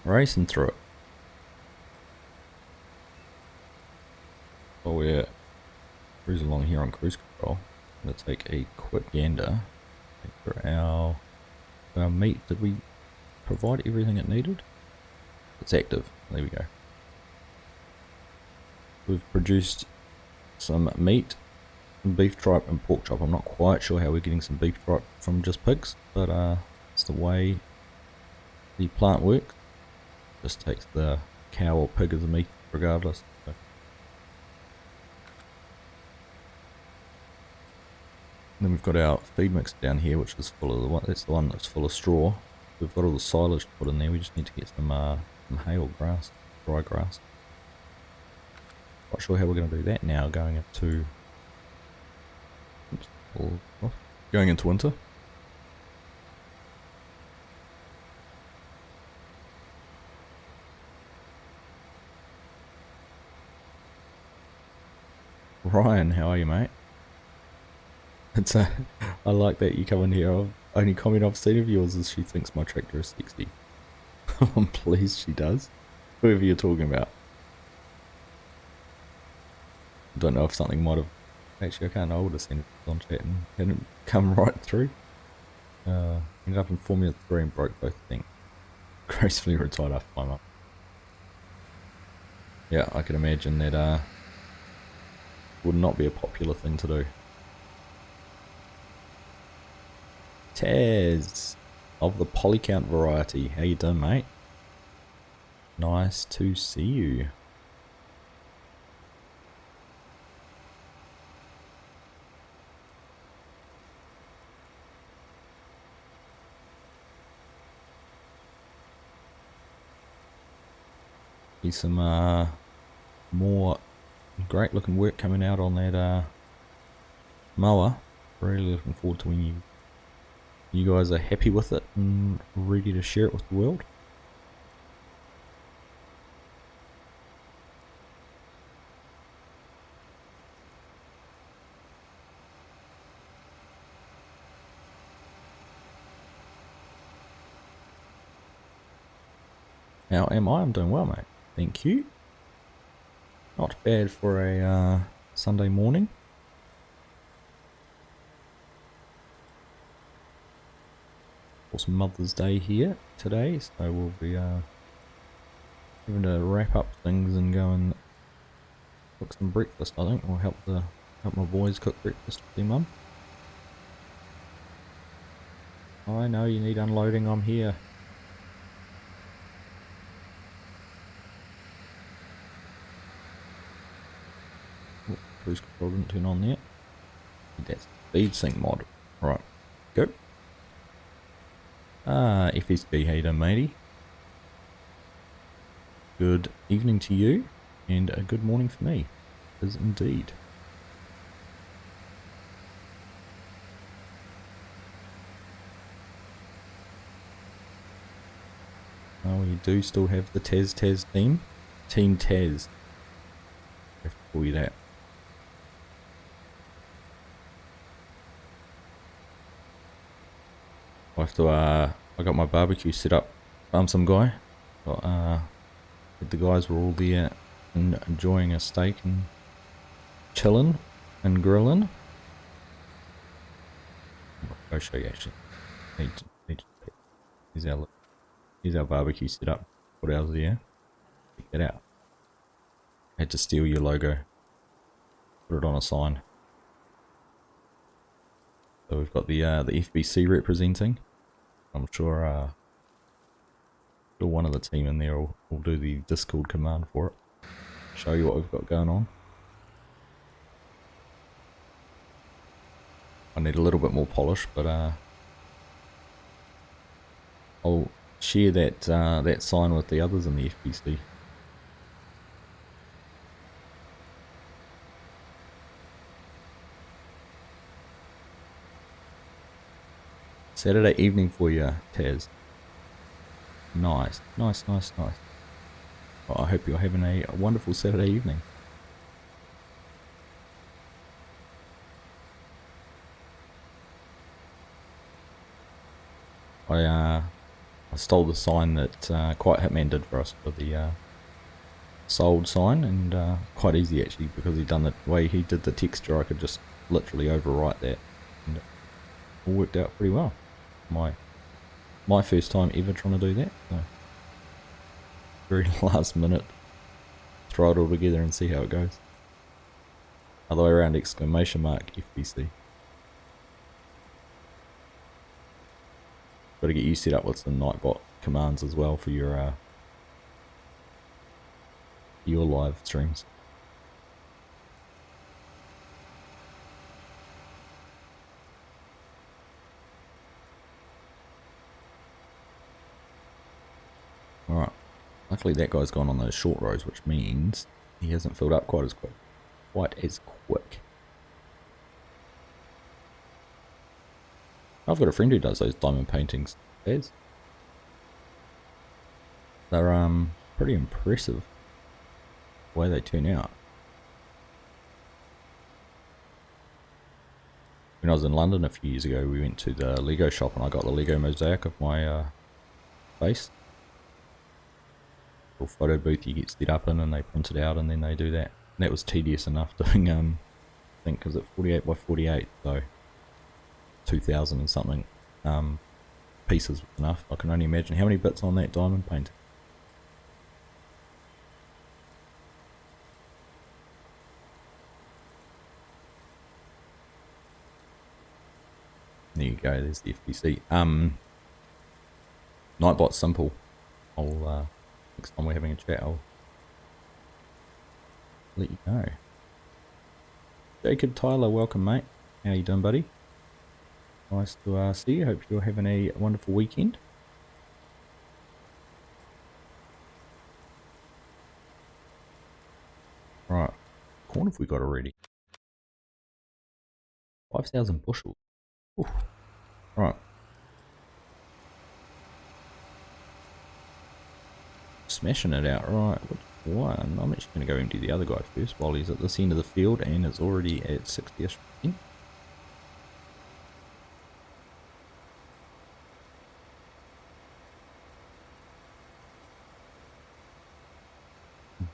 Racing through it. While we're cruising along here on cruise control, I'm going to take a quick gander for our meat. Did we provide everything it needed? It's active. There we go. We've produced some meat, beef tripe and pork chop. I'm not quite sure how we're getting some beef tripe from just pigs, but it's the way the plant works. Just takes the cow or pig as a meat regardless. So. Then we've got our feed mix down here, which is full of that's the one that's full of straw. We've got all the silage to put in there. We just need to get some hay or grass, dry grass. Not sure how we're going to do that now. Going into winter. Ryan, how are you, mate? I like that you come in here. Only comment I've seen of yours is she thinks my tractor is sexy. I'm pleased she does. Whoever you're talking about. I don't know if something might have... Actually, I can't know. I would have seen it on chat and hadn't come right through. Ended up in Formula 3 and broke both things. Gracefully retired after my mum. Yeah, I can imagine that would not be a popular thing to do. Taz of the polycount variety. How you doing, mate? Nice to see you. See some more great looking work coming out on that mower. Really looking forward to when you guys are happy with it and ready to share it with the world. How am I? I'm doing well, mate. Thank you. Not bad for a Sunday morning. It's Mother's Day here today, so we'll be having to wrap up things and go and cook some breakfast. I think we'll help my boys cook breakfast with their mum. I know you need unloading. I'm here. Oh, cruise control didn't turn on there. That's the feed sync mod. Right, go. FSB, how you doing, matey? Good evening to you, and a good morning for me, is indeed. Oh, we do still have the Taz team. Team Taz. I have to call you that. I have to, I got my barbecue set up, some guy. Got, the guys were all there and enjoying a steak and chilling and grilling. I'll show you actually. Here's our barbecue set up. Put ours there. Check that out. I had to steal your logo. Put it on a sign. So we've got the FBC representing. I'm sure one of the team in there will do the Discord command for it. Show you what we've got going on. I need a little bit more polish, but I'll share that sign with the others in the FBC. Saturday evening for you, Taz. Nice. Well, I hope you're having a wonderful Saturday evening. I stole the sign that Quiet Hitman did for us for the sold sign, and quite easy actually, because the way he did the texture, I could just literally overwrite that, and it all worked out pretty well. My first time ever trying to do that, so very last minute throw it all together and see how it goes. Other way around, exclamation mark FBC. Got to get you set up with some Nightbot commands as well for your live streams. Alright, luckily that guy's gone on those short rows, which means he hasn't filled up quite as quick. I've got a friend who does those diamond paintings. They're pretty impressive the way they turn out. When I was in London a few years ago, we went to the Lego shop and I got the Lego mosaic of my face. Little photo booth you get set up in and they print it out and then they do that. And that was tedious enough doing, I think, was it 48 by 48, so 2,000 and something pieces was enough. I can only imagine how many bits on that diamond paint. There you go, there's the FBC. Nightbot's simple. I'll next time we're having a chat, I'll let you know. Jacob Tyler, welcome mate. How you doing, buddy? Nice to see you. Hope you're having a wonderful weekend. Right, corn have we got already? 5,000 bushels. Oof. Right. Smashing it out. Right, which one? I'm actually going to go empty the other guy first while he's at this end of the field and it's already at 60ish%.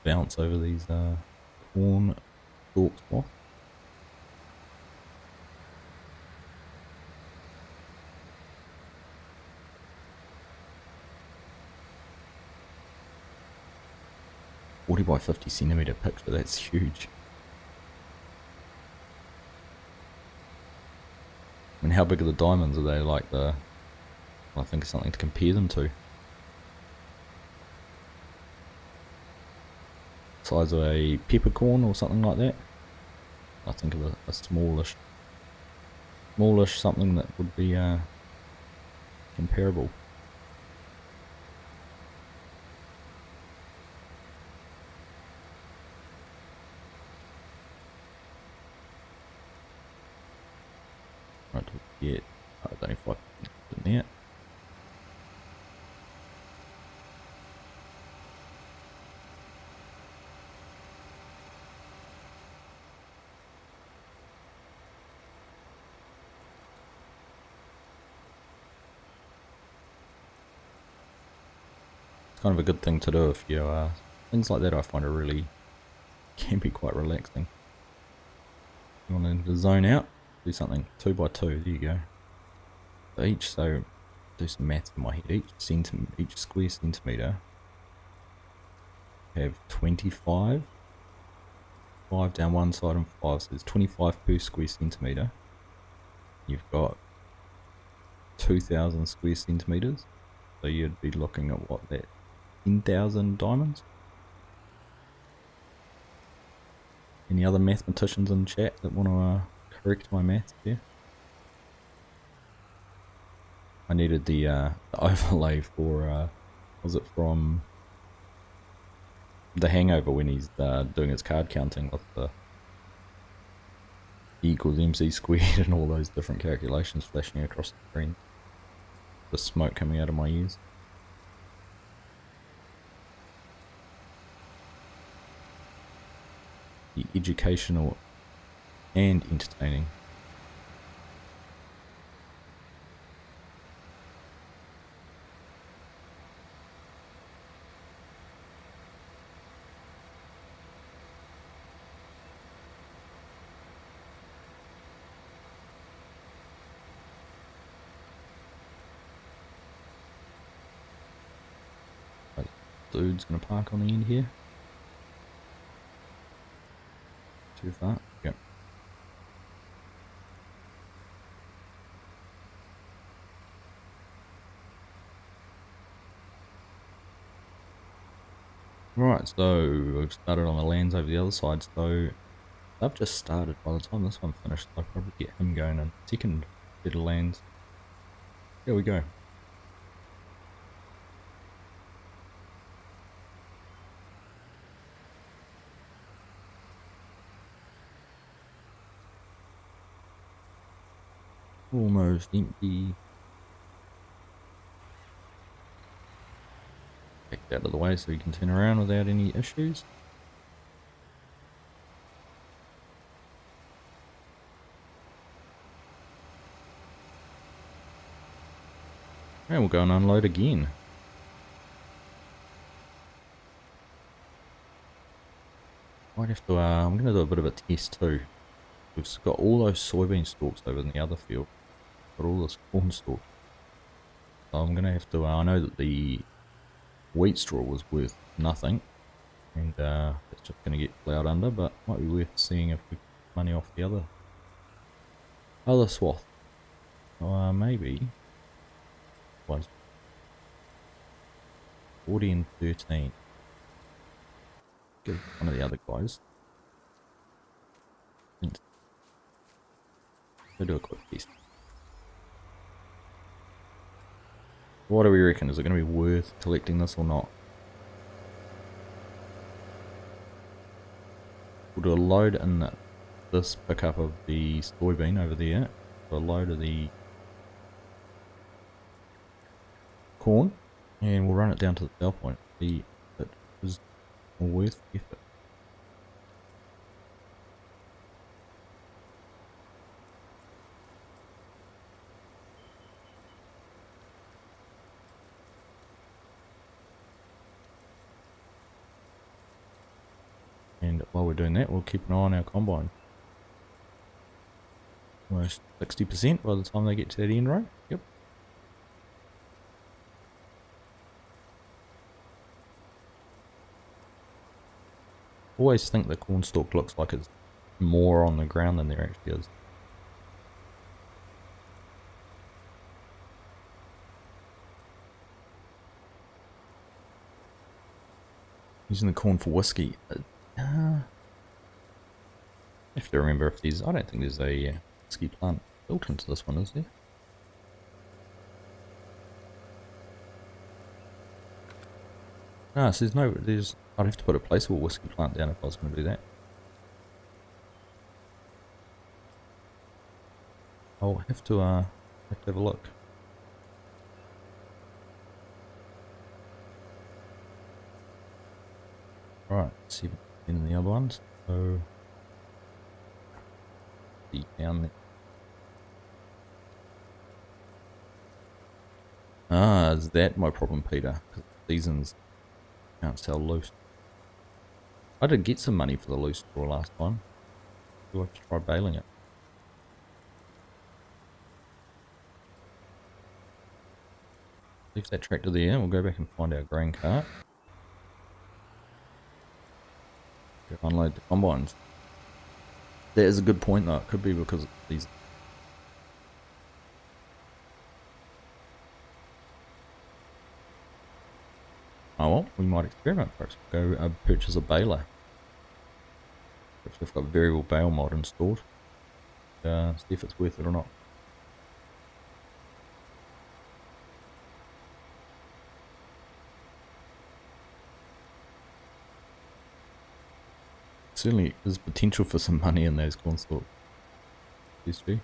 Bounce over these corn stalks off. $40 by 50 centimeter picture, that's huge. I mean, how big are the diamonds? Are they like the, I think, something to compare them to? Size of a peppercorn or something like that. I think of a smallish something that would be comparable. Right, yeah, I don't know if I can put in there. Kind of a good thing to do if you things like that. I find can be quite relaxing. You want to zone out, do something 2 by 2. There you go. So do some maths in my head. Each square centimeter have 25. 5 down one side and 5, so there's 25 per square centimeter. You've got 2,000 square centimeters, so you'd be looking at what, that 10,000 diamonds? Any other mathematicians in chat that want to correct my maths here? I needed the overlay for, was it from The Hangover when he's doing his card counting with the E equals MC squared and all those different calculations flashing across the screen. The smoke coming out of my ears. The educational and entertaining. Dude's gonna park on the end here. too far. Yep. Right, so we've started on the lands over the other side, so I've just started. By the time this one finished, I'll probably get him going in second set of lands. Here we go. Almost empty. Take that out of the way so we can turn around without any issues. And we'll go and unload again. Might have to, I'm going to do a bit of a test too. We've got all those soybean stalks over in the other field. Got all this corn stalk. So I'm going to have to, I know that the wheat straw was worth nothing. And it's just going to get plowed under, but might be worth seeing if we get money off the other swath. Maybe. Was 40 and 13. Give one of the other guys. We'll do a quick test. What do we reckon? Is it going to be worth collecting this or not? We'll do a load in this pickup of the soybean over there. So a load of the corn. And we'll run it down to the sell point. See if it is worth effort. And while we're doing that, we'll keep an eye on our combine. Almost 60% by the time they get to that end row. Yep. Always think the corn stalk looks like it's more on the ground than there actually is. Using the corn for whiskey. I have to remember if there's, I don't think there's a whiskey plant built into this one, is there? So I'd have to put a placeable whiskey plant down if I was going to do that. I'll have to have a look. Right, let's see in the other ones. So deep down there. Is that my problem, Peter? Because seasons can't sell loose. I did get some money for the loose straw last time. Do I have to try baling it? Leave that tractor there and we'll go back and find our grain cart. Go unload the combines. That is a good point though, it could be because of these. Oh well, we might experiment first. Go purchase a baler. If we've got variable bale mod installed. See if it's worth it or not. Certainly there's potential for some money in those corn stalks. History.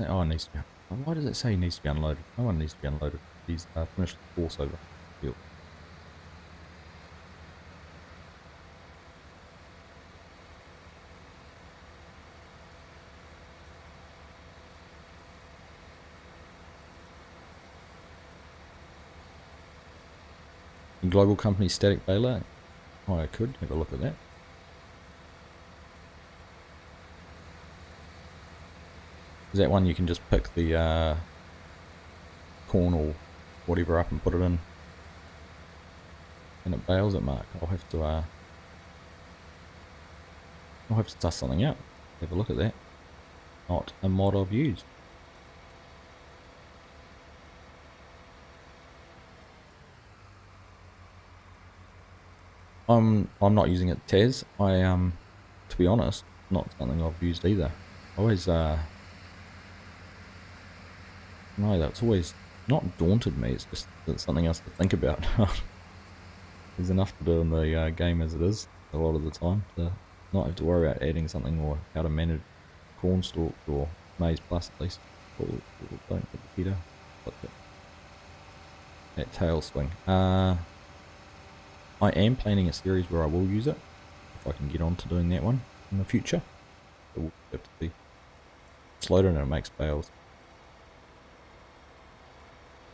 Oh, it needs to be. Why does it say it needs to be unloaded? No one needs to be unloaded. These finished the course over. Field. Global company static baler. Oh, I could have a look at that. Is that one you can just pick the corn or whatever up and put it in, and it bails it, Mark. I'll have to test something out. Have a look at that. Not a mod I've used. I'm not using it Taz. To be honest, not something I've used either. Always no, that's always not daunted me. It's just it's something else to think about. There's enough to do in the game as it is a lot of the time to not have to worry about adding something or how to manage corn stalks or maize plus at least. Don't hit the header. That tail swing. I am planning a series where I will use it, if I can get on to doing that one in the future. It will have to be slowed and it makes bales.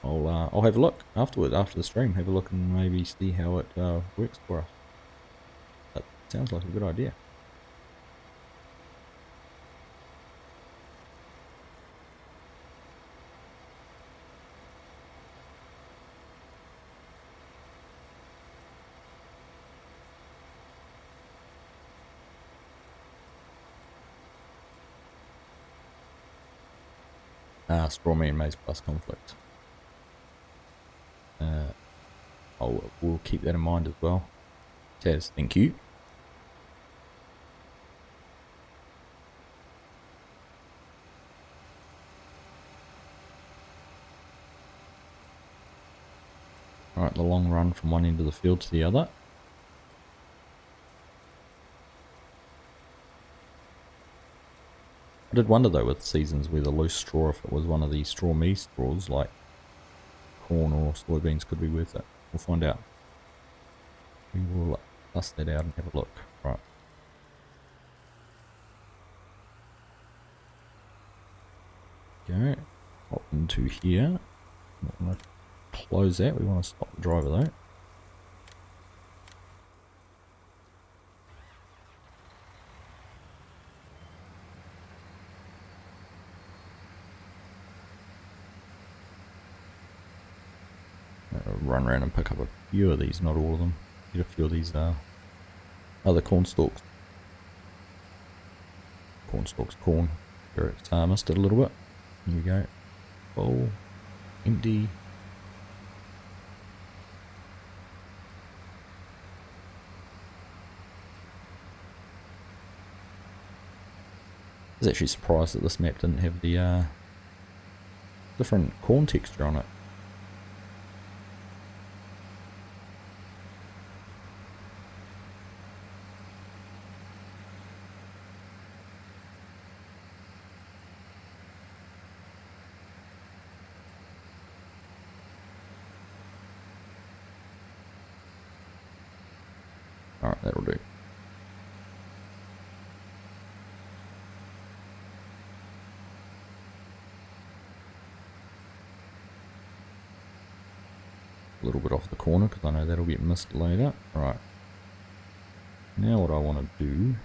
I'll have a look afterward, after the stream, have a look and maybe see how it works for us. That sounds like a good idea. Straw man maize plus conflict. We'll keep that in mind as well. Taz, thank you. Alright, the long run from one end of the field to the other. I did wonder though with seasons where the loose straw, if it was one of these straw me straws like corn or soybeans, could be worth it. We'll find out. We will bust that out and have a look. Right. Go. Hop into here. We want to close that. We want to stop the driver though. Run around and pick up a few of these, not all of them. Get a few of these other corn stalks. Corn. Here it's missed it a little bit. Here we go. Full. Empty. I was actually surprised that this map didn't have the different corn texture on it. Alright, that'll do. A little bit off the corner because I know that'll get missed later. Right. Now what I want to do,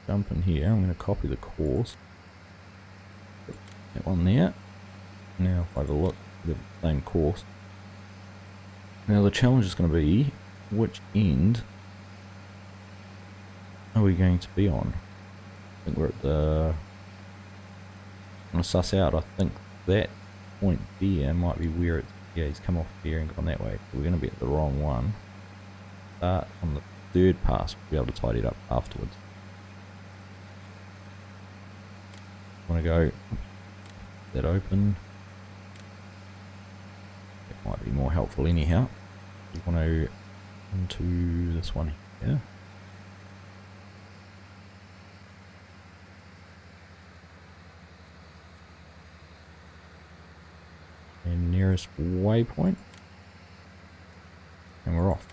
jump in here, I'm going to copy the course. Put that one there. Now if I have a look, we have the same course. Now the challenge is going to be, which end are we going to be on? I think we're at the... I'm going to suss out, I think that point there might be where it's... Yeah, he's come off here and gone that way. So we're going to be at the wrong one. Start on the third pass, we'll be able to tidy it up afterwards. I want to go that open. That might be more helpful anyhow. We want to into this one here. And nearest waypoint. And we're off.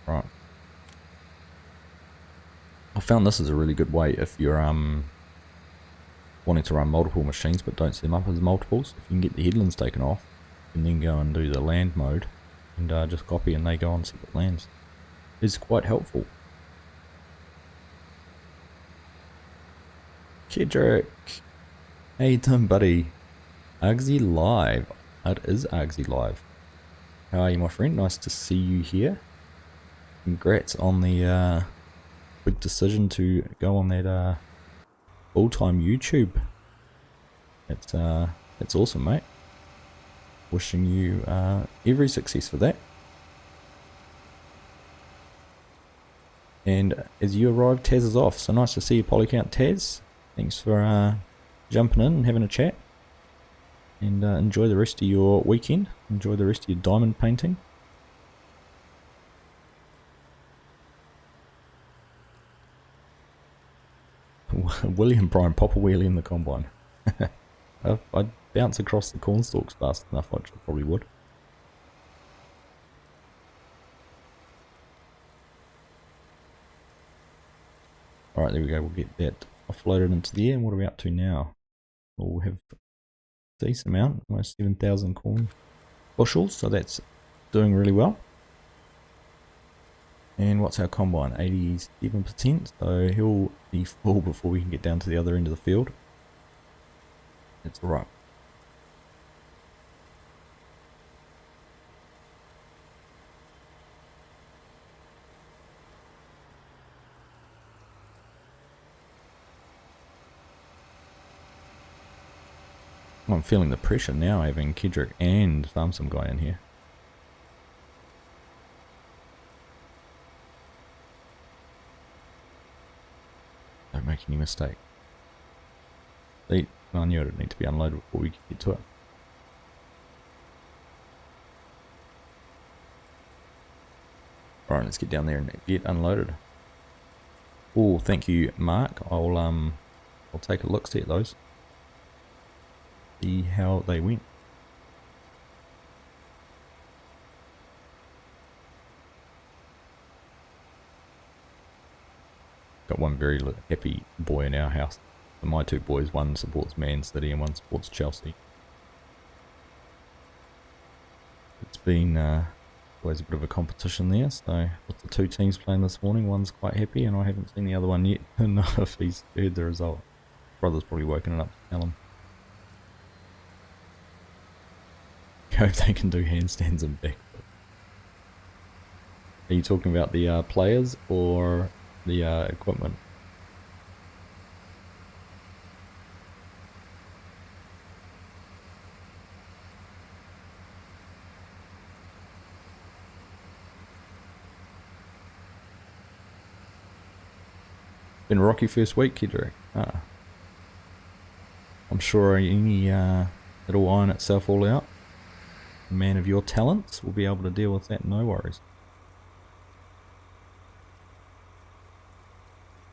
Right. I found this is a really good way if you're wanting to run multiple machines but don't set them up as multiples. If you can get the headlands taken off, you can then go and do the land mode and just copy and they go on separate lands. It's quite helpful. Kedrick, how you doing, buddy? Uggsy live. It is Argsy Live. How are you, my friend? Nice to see you here. Congrats on the big decision to go on that full-time YouTube. It's awesome, mate. Wishing you every success for that. And as you arrive, Taz is off. So nice to see you, Polycount Taz. Thanks for jumping in and having a chat. And enjoy the rest of your weekend. Enjoy the rest of your diamond painting. William Bryan, pop a wheelie in the combine. I'd bounce across the cornstalks fast enough, I probably would. Alright, there we go, we'll get that offloaded into the air. And what are we up to now? We'll have a decent amount, almost 7,000 corn bushels, so that's doing really well. And what's our combine? 87%, so he'll be full before we can get down to the other end of the field. That's alright. I'm feeling the pressure now, having Kedrick and Farmsome guy in here. Don't make any mistake. I knew it would need to be unloaded before we get to it. Alright, let's get down there and get unloaded. Oh, thank you, Mark. I'll take a look-see at those. See how they went. Got one very happy boy in our house. My two boys, one supports Man City and one supports Chelsea. It's been always a bit of a competition there, so with the two teams playing this morning, one's quite happy and I haven't seen the other one yet. I don't know if he's heard the result. Brother's probably woken it up to tell him. Hope they can do handstands and back. Are you talking about the players or the equipment? Been a rocky first week, Kedrick. I'm sure it'll iron itself all out. A man of your talents will be able to deal with that, no worries.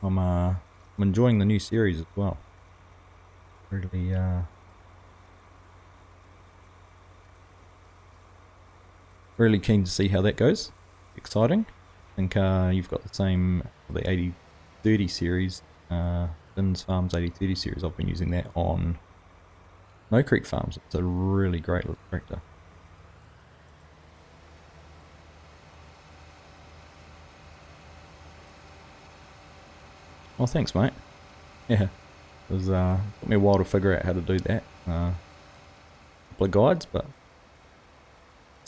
I'm enjoying the new series as well. Really keen to see how that goes. Exciting. I think you've got the same for the 8030 series, Finn's Farms 8030 series. I've been using that on No Creek Farms. It's a really great little tractor. Well, thanks, mate. Yeah, it was took me a while to figure out how to do that. A couple of guides, but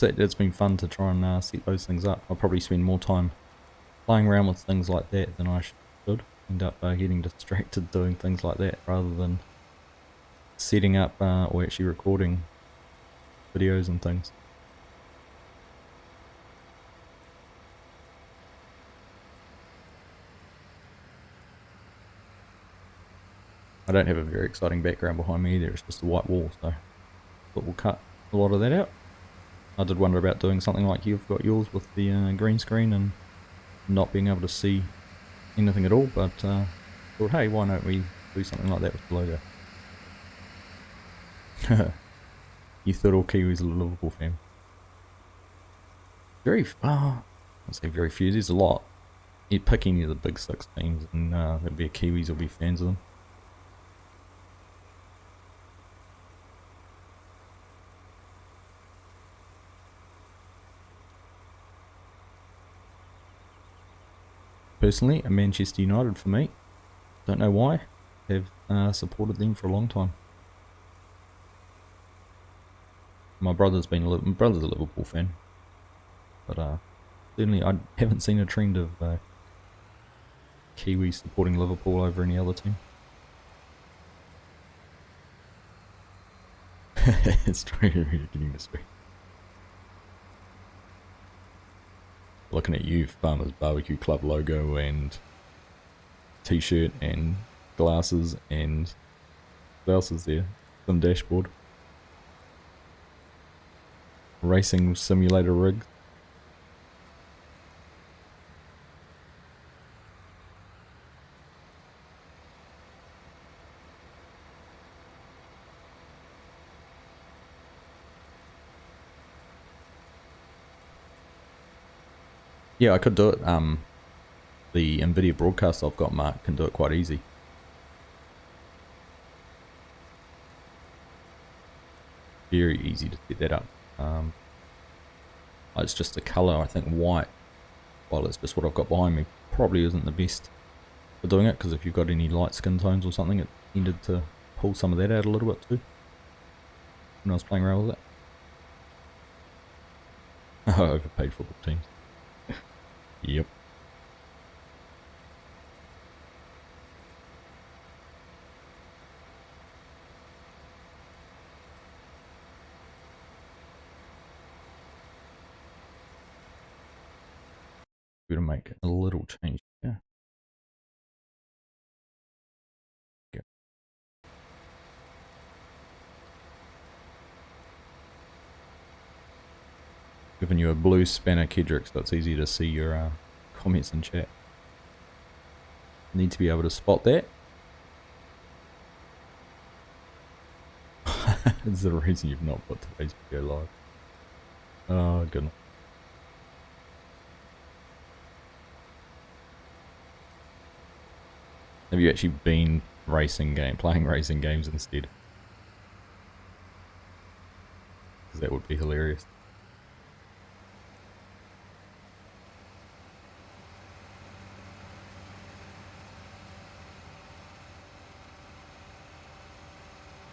it's been fun to try and set those things up. I'll probably spend more time playing around with things like that than I should. End up getting distracted doing things like that rather than setting up or actually recording videos and things. I don't have a very exciting background behind me either, it's just a white wall, so but we'll cut a lot of that out. I did wonder about doing something like you've got yours with the green screen and not being able to see anything at all, but thought, hey, why don't we do something like that with the logo? You thought all Kiwis are Liverpool fan. I'd say very few, there's a lot. You'd pick any of the big six teams and there'd be Kiwis will be fans of them. Personally, a Manchester United for me. Don't know why. Have supported them for a long time. My brother's a Liverpool fan, but certainly I haven't seen a trend of Kiwis supporting Liverpool over any other team. It's really getting this way. Looking at you, Farmers Barbecue Club logo and t-shirt and glasses and what else is there? Some dashboard. Racing simulator rig. Yeah, I could do it. The NVIDIA broadcast I've got marked can do it quite easy. Very easy to set that up. It's just the colour, I think white, while it's just what I've got behind me, probably isn't the best for doing it, because if you've got any light skin tones or something, it tended to pull some of that out a little bit too when I was playing around with it. Overpaid football teams. Yep. Going to make a little change here. Okay. Giving you a blue spanner, Kedrick, so it's easy to see your comments in chat. Need to be able to spot that. Is the reason you've not put today's video live. Oh goodness. Have you actually been playing racing games instead? Because that would be hilarious.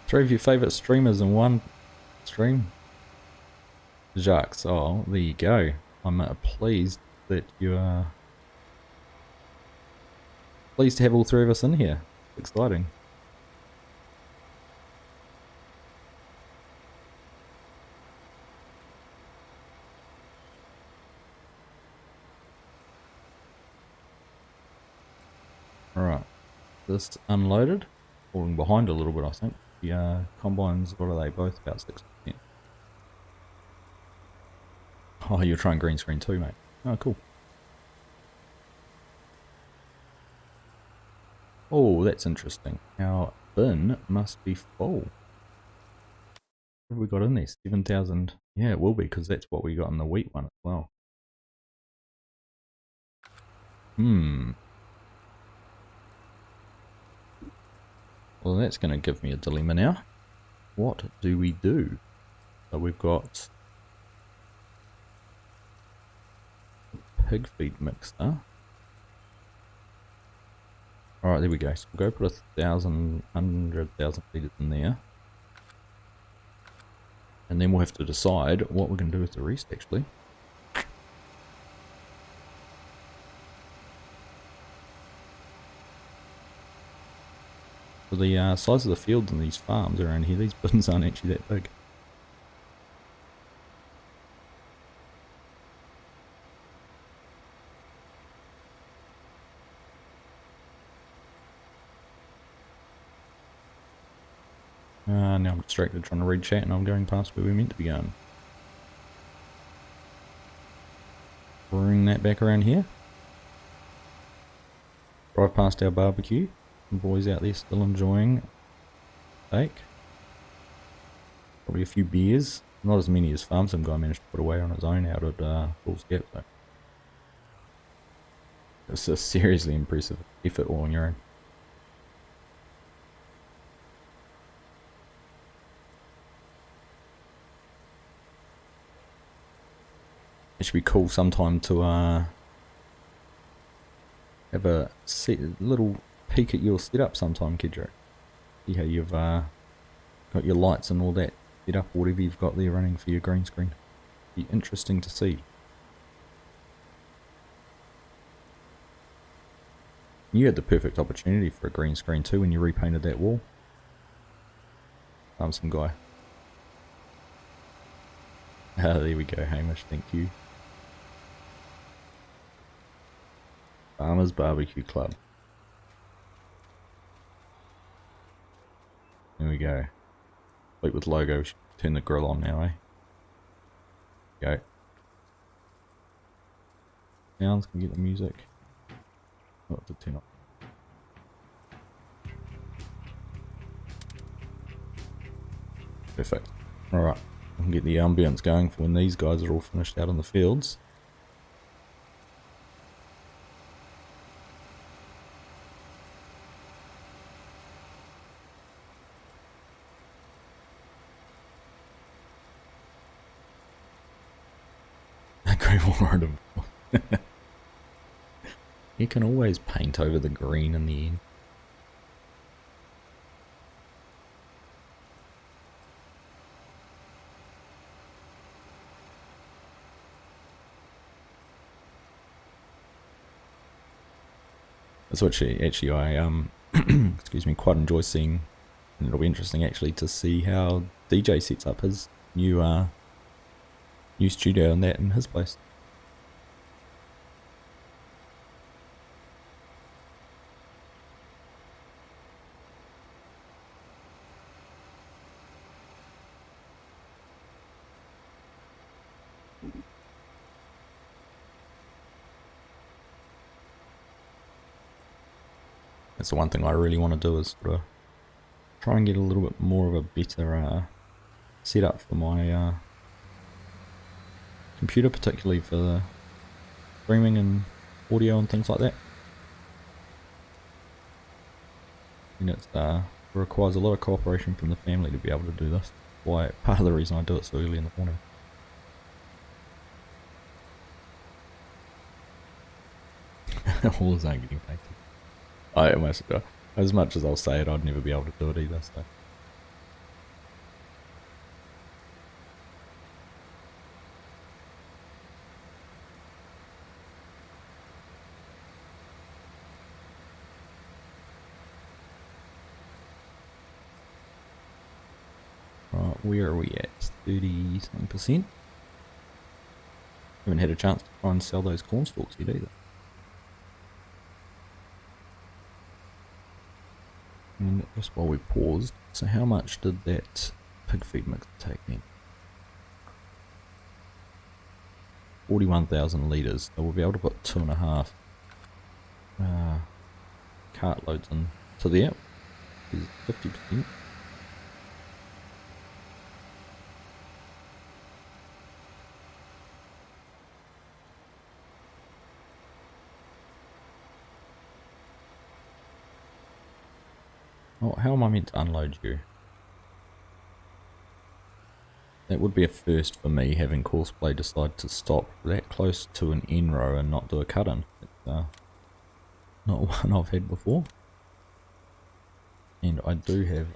Three of your favourite streamers in one stream. Jacques, oh, there you go. I'm pleased that you are pleased to have all three of us in here. Exciting. Alright, this unloaded. Falling behind a little bit, I think. The combines, what are they? Both about 6%. Oh, you're trying green screen too, mate. Oh, cool. Oh, that's interesting. Our bin must be full. What have we got in there? 7,000. Yeah, it will be, because that's what we got in the wheat one as well. Well, that's going to give me a dilemma now. What do we do? So we've got pig feed mixer. Alright, there we go. So we'll go put 100,000 litres in there. And then we'll have to decide what we're going to do with the rest, actually. For the size of the fields in these farms around here, these bins aren't actually that big. Now I'm distracted trying to read chat and I'm going past where we're meant to be going. Bring that back around here. Drive past our barbecue. The boys out there still enjoying steak. Probably a few beers. Not as many as Farm Sim guy managed to put away on his own out at full scap though. It's a seriously impressive effort all on your own. It should be cool sometime to have a little peek at your setup sometime, Kedro. See how you've got your lights and all that setup or whatever you've got there running for your green screen. Be interesting to see. You had the perfect opportunity for a green screen too when you repainted that wall. Some guy. Ah, there we go, Hamish, thank you. Farmers Barbecue Club. There we go. Complete with logo. We should turn the grill on now, eh? Go. Sounds, can we get the music? Oh, to turn off. Perfect. Alright, we can get the ambience going for when these guys are all finished out in the fields. You can always paint over the green in the end. That's what actually I excuse me, quite enjoy seeing, and it'll be interesting actually to see how DJ sets up his new new studio and that in his place. That's the one thing I really want to do is sort of try and get a little bit more of a better setup for my computer, particularly for the streaming and audio and things like that. And it requires a lot of cooperation from the family to be able to do this. Why part of the reason I do it so early in the morning. Walls aren't getting painted. I almost, as much as I'll say it, I'd never be able to do it either, so. Right, where are we at? 30-something%. Haven't had a chance to try and sell those corn stalks yet either. And just while we paused, so how much did that pig feed mix take then? 41,000 litres, so we'll be able to put 2.5 cartloads into there, is 50%. Oh, how am I meant to unload you? That would be a first for me, having Courseplay decide to stop that close to an end row and not do a cut-in. It's not one I've had before. And I do have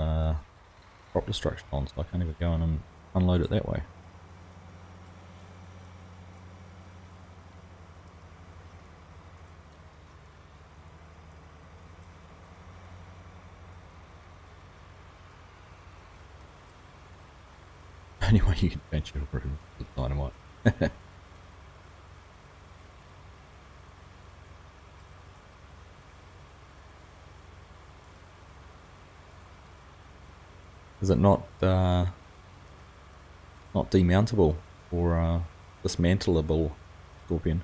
crop destruction on, so I can't even go in and unload it that way. Anyway, you can bench it over the dynamite. Is it not demountable or dismantleable, Scorpion?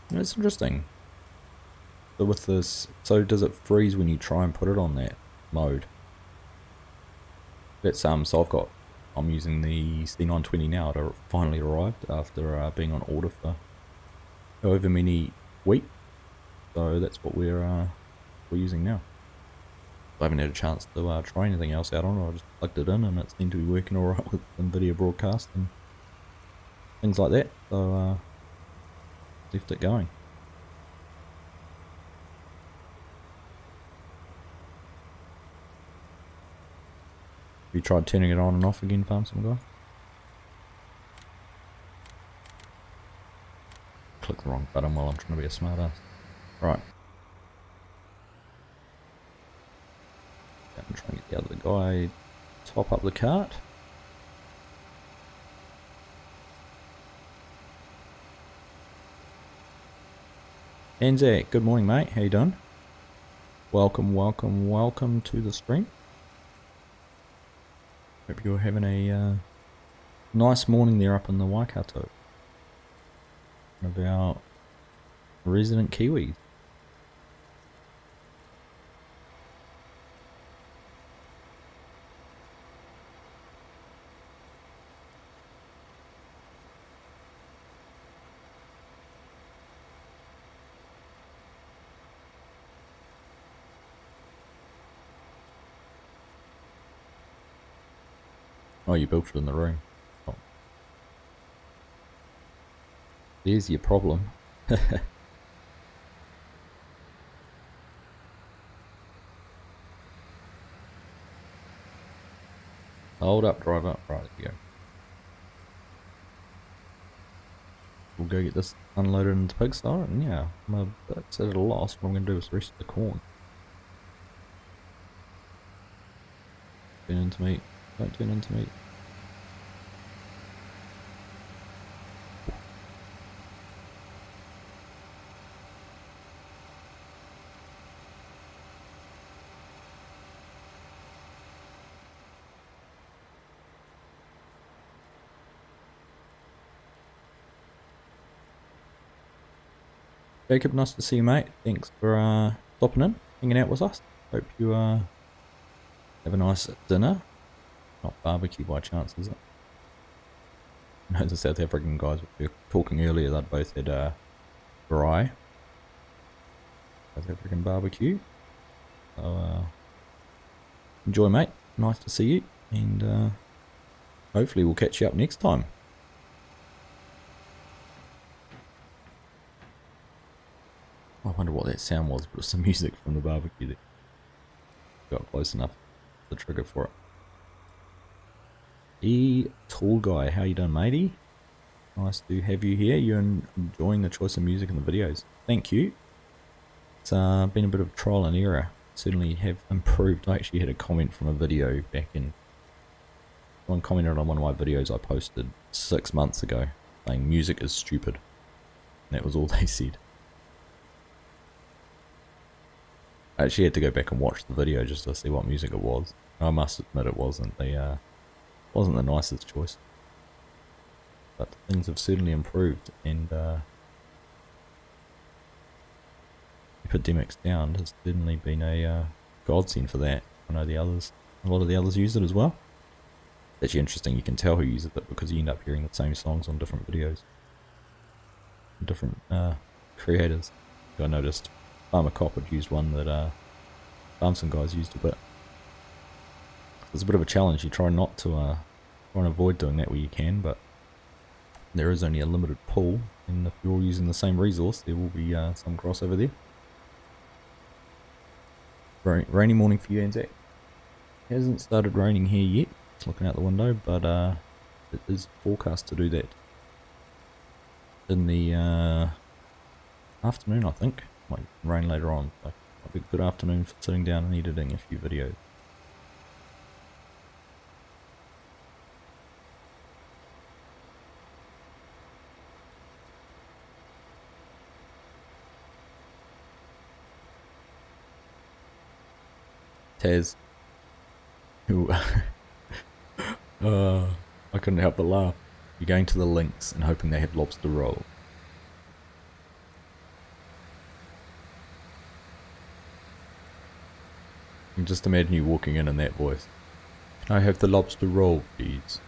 That's interesting. So with this, so does it freeze when you try and put it on that mode? That's so I'm using the C920 now. It finally arrived after being on order for however many weeks. So that's what we're using now. I haven't had a chance to try anything else out on it. I just plugged it in and it seemed to be working alright with NVIDIA broadcast and things like that. So left it going. You tried turning it on and off again, Farmson guy? Click the wrong button while I'm trying to be a smart ass. Right. I'm trying to get the other guy. Top up the cart. Anzac, good morning mate, how you doing? Welcome, welcome, welcome to the stream. Hope you're having a nice morning there up in the Waikato. One of our resident Kiwis. Oh, you built it in the room. Oh. There's your problem. Hold up, driver. Right, there you go. We'll go get this unloaded into pigsty, and yeah, that's at a loss. What I'm going to do is the rest of the corn. Turn into meat. Don't turn into meat. Jacob, nice to see you, mate. Thanks for stopping in, hanging out with us. Hope you have a nice dinner. Not barbecue by chance, is it? No, the South African guys we were talking earlier, they both had braai. South African barbecue. So enjoy, mate. Nice to see you, and hopefully we'll catch you up next time. I wonder what that sound was, but it was some music from the barbecue that got close enough to the trigger for it. Tall guy, how you doing, matey? Nice to have you here. You're enjoying the choice of music in the videos. Thank you. It's been a bit of trial and error. Certainly have improved. I actually had a comment from a video back in... Someone commented on one of my videos I posted 6 months ago saying music is stupid. And that was all they said. I actually had to go back and watch the video just to see what music it was. I must admit it wasn't the nicest choice. But things have certainly improved, and Epidemics Down has certainly been a godsend for that. I know a lot of the others use it as well. It's actually interesting, you can tell who uses it because you end up hearing the same songs on different videos. Different creators. I noticed Farmer Cop had used one that Farmson guys used a bit. It's a bit of a challenge. You try not to try and avoid doing that where you can, but there is only a limited pool, and if you're all using the same resource, there will be some crossover there. Rainy morning for you, Anzac. It hasn't started raining here yet. It's looking out the window, but it is forecast to do that in the afternoon, I think. Might rain later on, so might be a good afternoon for sitting down and editing a few videos. Taz, who I couldn't help but laugh. You're going to the links and hoping they have lobster roll. I can just imagine you walking in that voice. Can I have the lobster roll, please?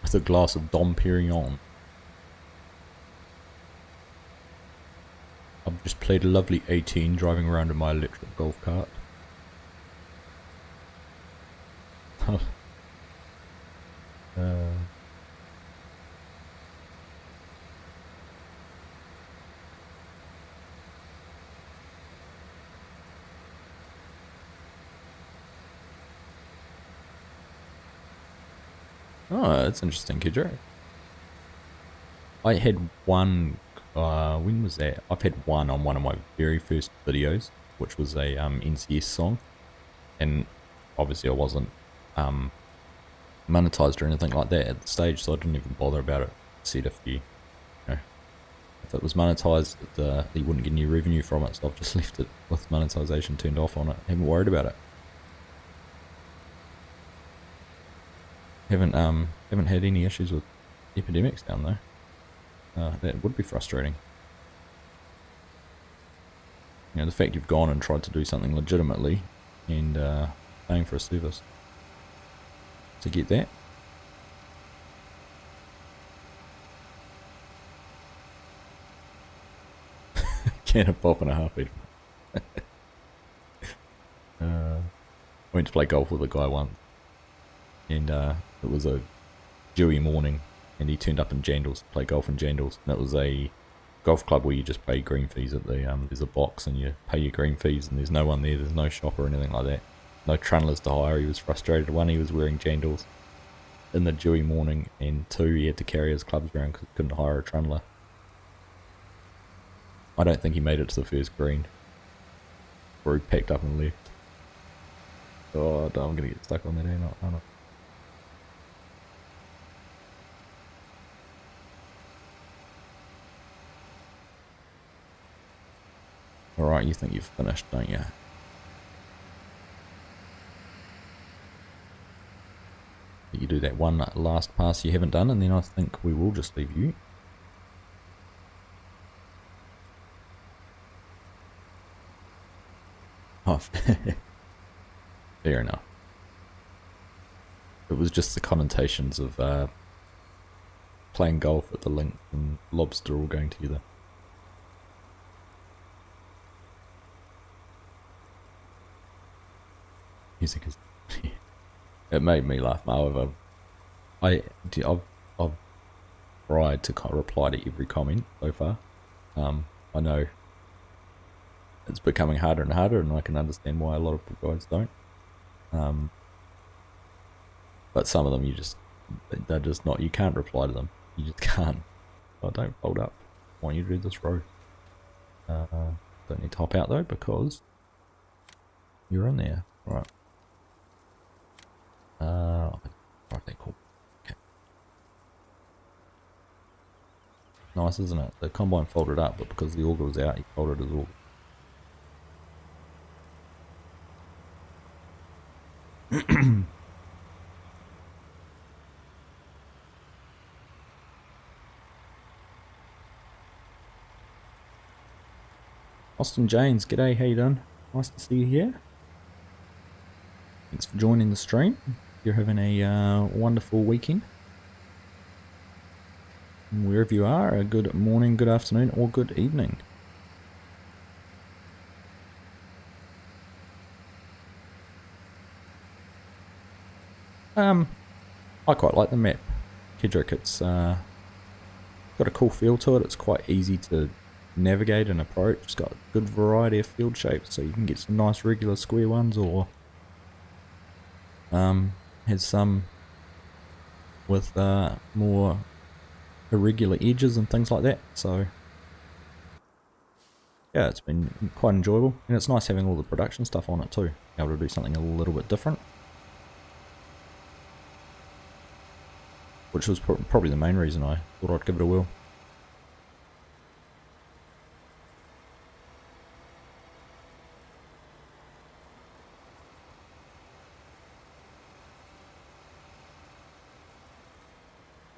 With a glass of Dom Perignon. I've just played a lovely 18 driving around in my electric golf cart. Oh, that's interesting, Kidro. I had one, when was that? I've had one on one of my very first videos, which was a NCS song. And obviously I wasn't monetized or anything like that at the stage, so I didn't even bother about it. Said if if it was monetized, you wouldn't get any revenue from it, so I've just left it with monetization turned off on it. Haven't worried about it. Haven't had any issues with epidemics down there. That would be frustrating. You know, the fact you've gone and tried to do something legitimately and paying for a service to get that. Can of pop and a heartbeat. Went to play golf with a guy once, and it was a dewy morning, and he turned up in Jandals to play golf in Jandals, and it was a golf club where you just pay green fees at the there's a box and you pay your green fees, and there's no one there, there's no shop or anything like that, no trundlers to hire. He was frustrated. One, he was wearing Jandals in the dewy morning, and two, he had to carry his clubs around because he couldn't hire a trundler. I don't think he made it to the first green, or he packed up and left. Oh, I'm going to get stuck on that, aren't I? Alright, you think you've finished, don't you? You do that one last pass you haven't done, and then I think we will just leave you. Oh, fair enough. It was just the connotations of playing golf at the link and lobster all going together. Music is... It made me laugh. However, I've tried to reply to every comment so far. I know it's becoming harder and harder, and I can understand why a lot of guys don't. But some of them they're just not, you can't reply to them. You just can't. Oh, don't fold up. Why don't you do this row? Don't need to hop out though, because you're in there. Right. Right, cool. Okay. Nice, isn't it? The combine folded up, but because the auger was out, he folded his auger. Austin James, g'day, how you doing? Nice to see you here. Thanks for joining the stream. You're having a wonderful weekend. And wherever you are, a good morning, good afternoon, or good evening. I quite like the map, Kedrick. It's got a cool feel to it. It's quite easy to navigate and approach. It's got a good variety of field shapes, so you can get some nice regular square ones, or has some with more irregular edges and things like that. So yeah, it's been quite enjoyable, and it's nice having all the production stuff on it too, able to do something a little bit different, which was probably the main reason I thought I'd give it a whirl.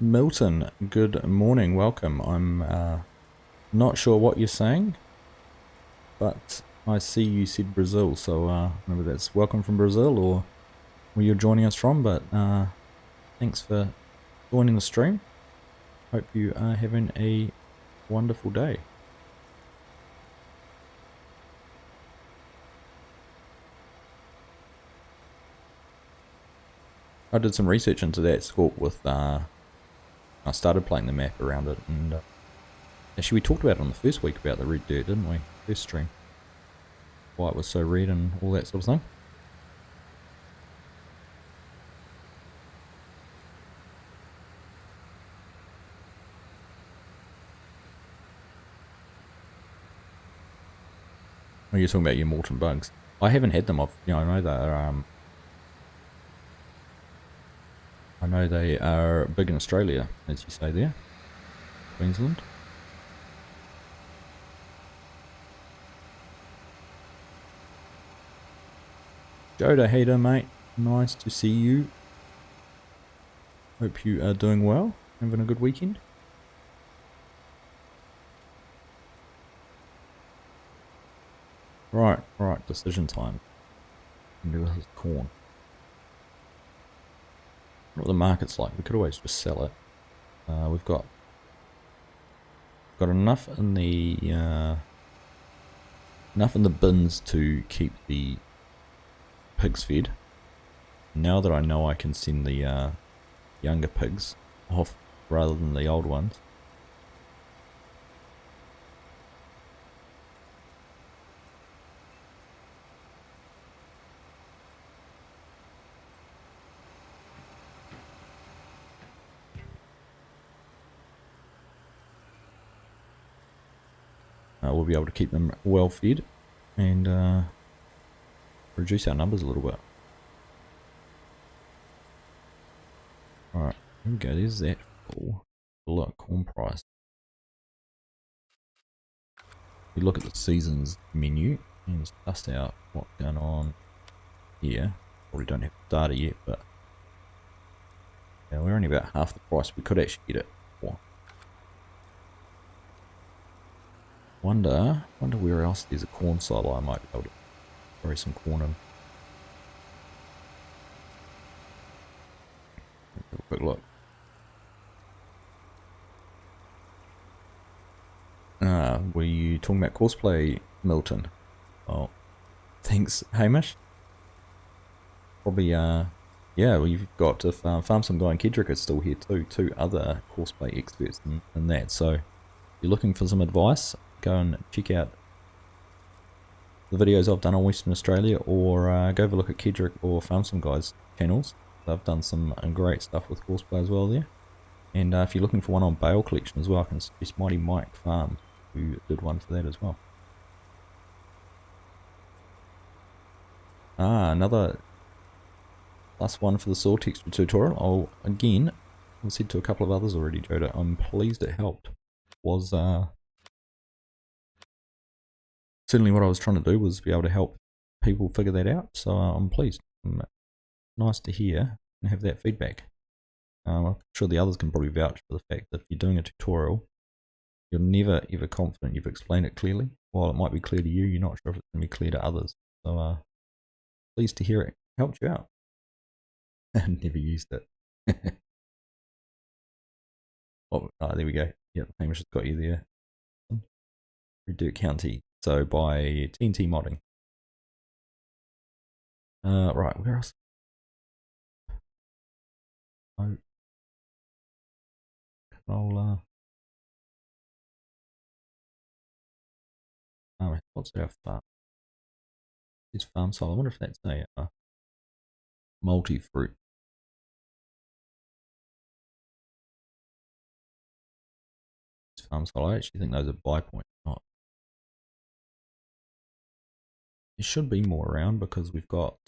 Milton, good morning, welcome. I'm not sure what you're saying, but I see you said Brazil, so maybe that's welcome from Brazil or where you're joining us from, but thanks for joining the stream. Hope you are having a wonderful day. I did some research into that scorp with I started playing the map around it, and actually we talked about it on the first week about the red dirt, didn't we? First stream. Why it was so red and all that sort of thing. Oh, you're talking about your Morton bugs. I haven't had them. I know they are big in Australia, as you say there, Queensland. Joda Hater, mate. Nice to see you. Hope you are doing well. Having a good weekend. Right, decision time. Do this corn. What the market's like. We could always just sell it. We've got enough in the bins to keep the pigs fed. Now that I know I can send the younger pigs off rather than the old ones. We'll be able to keep them well fed and reduce our numbers a little bit. Alright, here we go. There's that full. Look, corn price. We look at the seasons menu and suss out what's going on here. Probably don't have data yet, but yeah, we're only about half the price. We could actually get it for. Wonder where else there's a corn silo I might be able to throw some corn in. Have a quick look. Were you talking about cosplay, Milton? Oh, thanks, Hamish. Probably, yeah, well, you've got, if Farm Some Guy and Kedrick are still here too, two other cosplay experts in that, so if you're looking for some advice, go and check out the videos I've done on Western Australia, or go have a look at Kedrick or Farm Some Guy's channels. They've done some great stuff with cosplay as well there. And if you're looking for one on bale collection as well, I can suggest Mighty Mike Farm, who did one for that as well. Another +1 for the saw texture tutorial. Again, I've said to a couple of others already, Joda, I'm pleased it helped. Was certainly what I was trying to do was be able to help people figure that out, so I'm pleased. Nice to hear and have that feedback. I'm sure the others can probably vouch for the fact that if you're doing a tutorial, you're never ever confident you've explained it clearly. While it might be clear to you, you're not sure if it's going to be clear to others. So pleased to hear it helped you out. Never used it. There we go. Yep, Hamish has got you there. Dirt County. So by TNT modding. Right, where else? Oh, what's our farm? It's farm silo. I wonder if that's a multi-fruit. It's farm silo. I actually think those are buy points, not. There should be more around because we've got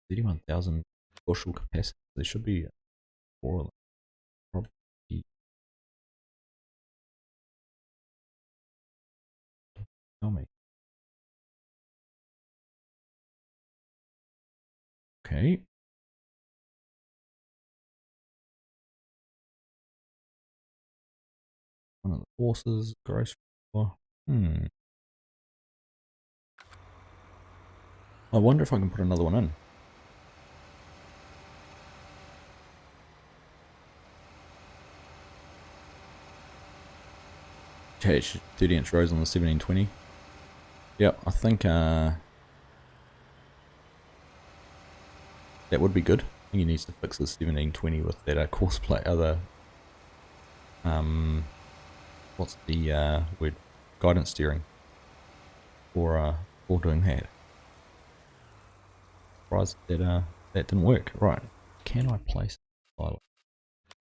31,000 bushel capacity. There should be 4 of them. Probably. Tell me. Okay. One of the horses, grocery store. I wonder if I can put another one in. Okay, 30-inch rows on the 1720. Yep, I think that would be good. I think he needs to fix the 1720 with that courseplay other what's the word, guidance steering for doing that. Surprised that that didn't work. Right, can I place a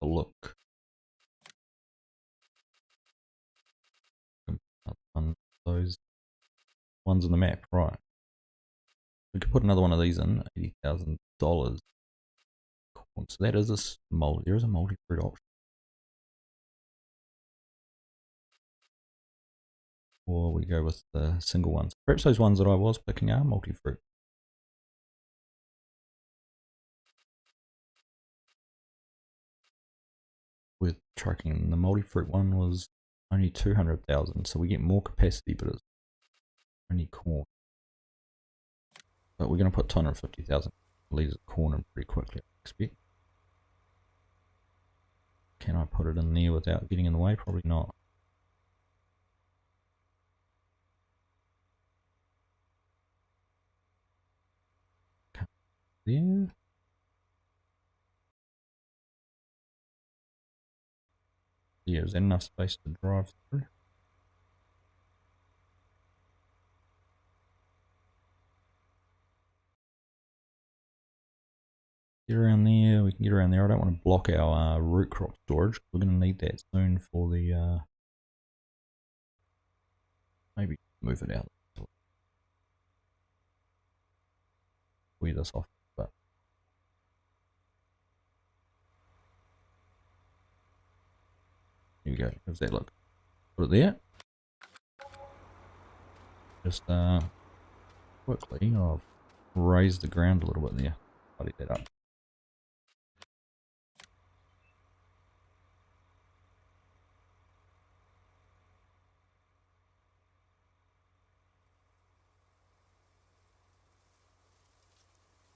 look? On those ones on the map, right? We could put another one of these in, $80,000. So that is there is a multi-fruit option. Or we go with the single ones. Perhaps those ones that I was picking are multi-fruit. With trucking, the multi-fruit one was only 200,000, so we get more capacity, but it's only corn. But we're going to put 250,000 litres of corn in pretty quickly, I expect. Can I put it in there without getting in the way? Probably not. There. Yeah, is that enough space to drive through? Get around there, we can get around there. I don't want to block our root crop storage. We're going to need that soon for the, maybe move it out. Wear this off, but here we go. How's that look? Put it there. Just quickly, I've raised the ground a little bit there. Tidy that up.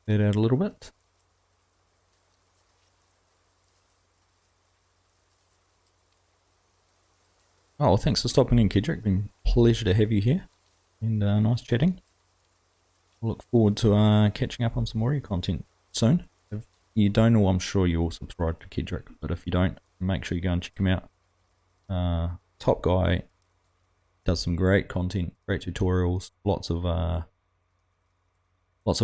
That out a little bit. Oh, well, thanks for stopping in, Kedrick. Been a pleasure to have you here, and nice chatting. I look forward to catching up on some more of your content soon. If you don't know, I'm sure you'll subscribe to Kedrick, but if you don't, make sure you go and check him out. Top guy, does some great content, great tutorials, lots of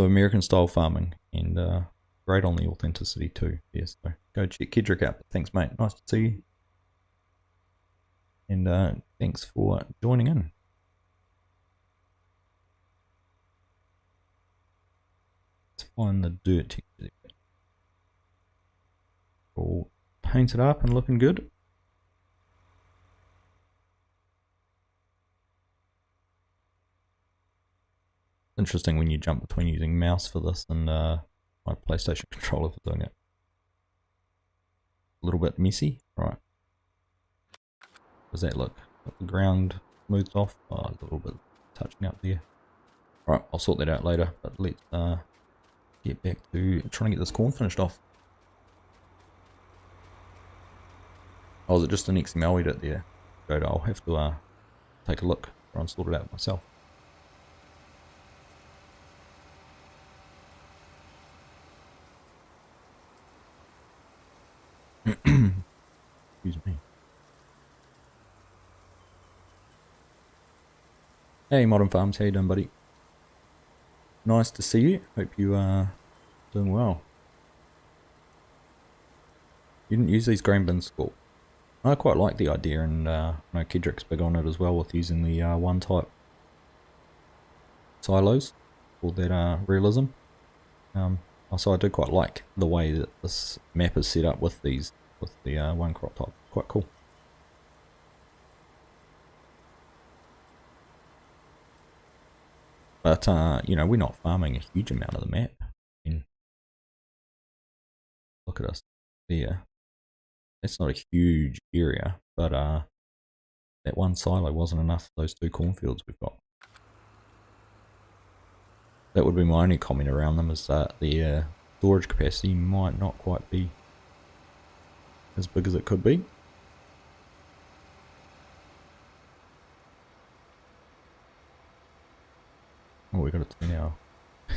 American style farming, and great on the authenticity too. Yes, so go check Kedrick out. Thanks, mate. Nice to see you. And thanks for joining in. Let's find the dirt texture. All painted up and looking good. Interesting when you jump between using mouse for this and my PlayStation controller for doing it. A little bit messy, right? Does that look? Got the ground smoothed off. Oh, a little bit touching up there. Right, I'll sort that out later, but let's get back to trying to get this corn finished off. Oh, is it just an XML edit there? Good, I'll have to take a look, try and sort it out myself. Excuse me. Hey Modern Farms, how you doing, buddy? Nice to see you. Hope you are doing well. You didn't use these grain bins, cool. I quite like the idea, and I know Kedrick's big on it as well with using the one type silos for that realism. Also, I do quite like the way that this map is set up with these, with the one crop type. Quite cool. But you know, we're not farming a huge amount of the map. I mean, look at us there. That's not a huge area, but that one silo wasn't enough for those two cornfields we've got. That would be my only comment around them, is that the storage capacity might not quite be as big as it could be. Oh, we got to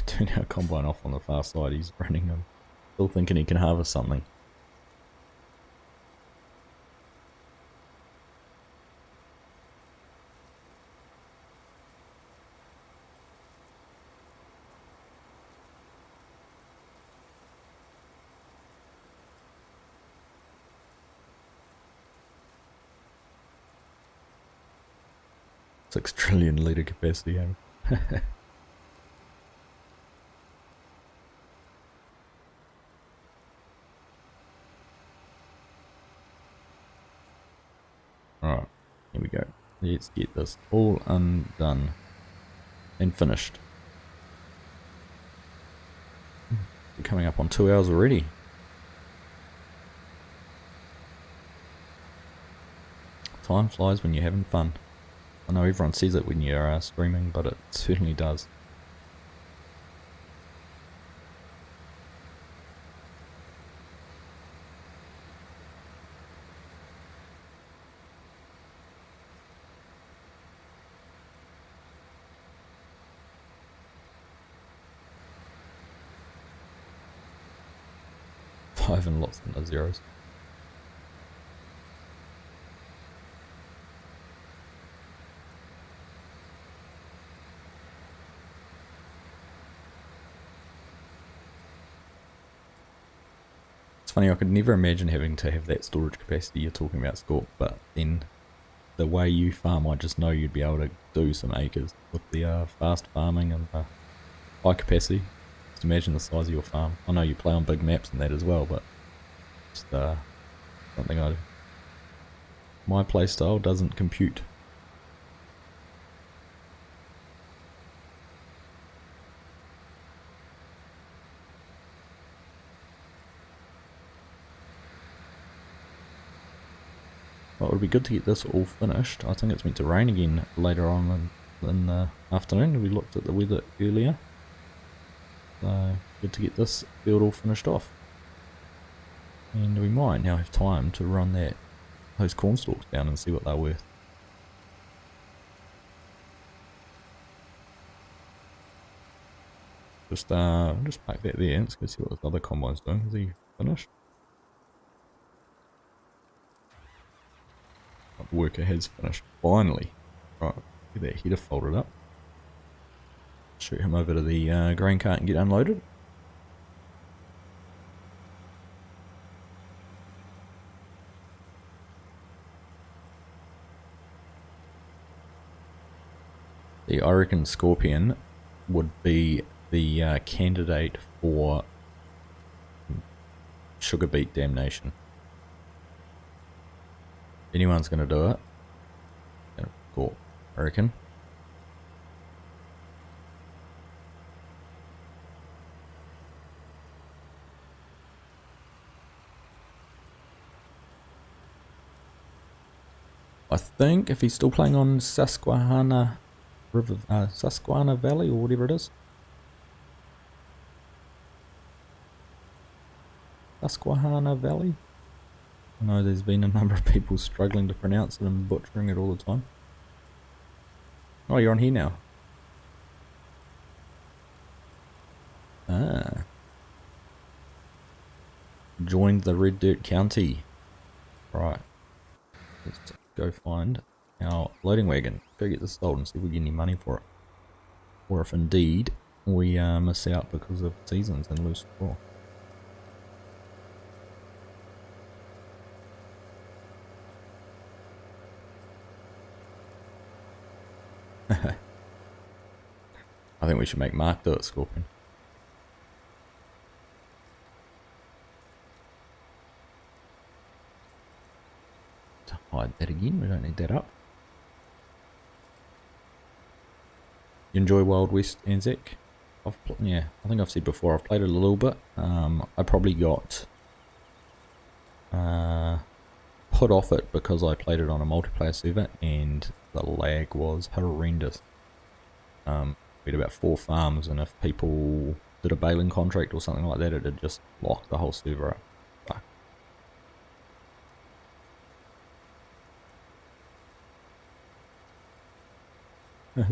turn our combine off on the far side. He's running them, still thinking he can harvest something. $6 trillion litre capacity. Alright, here we go. Let's get this all undone and finished. We're coming up on 2 hours already. Time flies when you're having fun. I know everyone says it when you're streaming, but it certainly does. Five and lots of zeros. It's funny, I could never imagine having to have that storage capacity you're talking about, Scorp, but then the way you farm, I just know you'd be able to do some acres with the fast farming and the high capacity. Just imagine the size of your farm. I know you play on big maps and that as well, but just something my playstyle doesn't compute. Well, it would be good to get this all finished. I think it's meant to rain again later on in the afternoon. We looked at the weather earlier. So, good to get this field all finished off. And we might now have time to run those corn stalks down and see what they're worth. Just pack that there. Let's go see what this other combine's doing. Is he finished? The worker has finished. Finally. Right, get that header folded up. Shoot him over to the grain cart and get unloaded. I reckon Scorpion would be the candidate for sugar beet damnation. If anyone's going to do it, Scorp, I reckon. I think if he's still playing on Susquehanna River, Susquehanna Valley or whatever it is. Susquehanna Valley? I know there's been a number of people struggling to pronounce it and butchering it all the time. Oh, you're on here now. Ah. Joined the Red Dirt County. Right. Let's go find our loading wagon. Go get this sold and see if we get any money for it. Or if indeed we miss out because of seasons and lose straw. I think we should make Mark do it, Scorpion. To hide that again, we don't need that up. You enjoy Wild West, Anzac? Yeah, I think I've said before, I've played it a little bit. I probably got put off it because I played it on a multiplayer server and the lag was horrendous. We had about 4 farms, and if people did a baling contract or something like that, it'd just lock the whole server up. Fuck.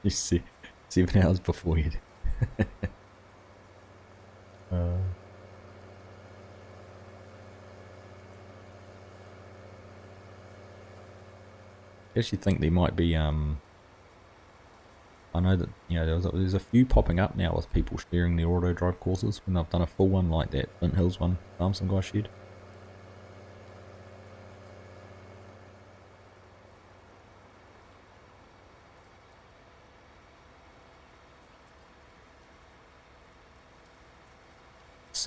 You see, 7 hours before you. I actually think there might be I know that, you know, there's a few popping up now with people sharing their auto drive courses when I've done a full one like that Flint Hills one some guy shared.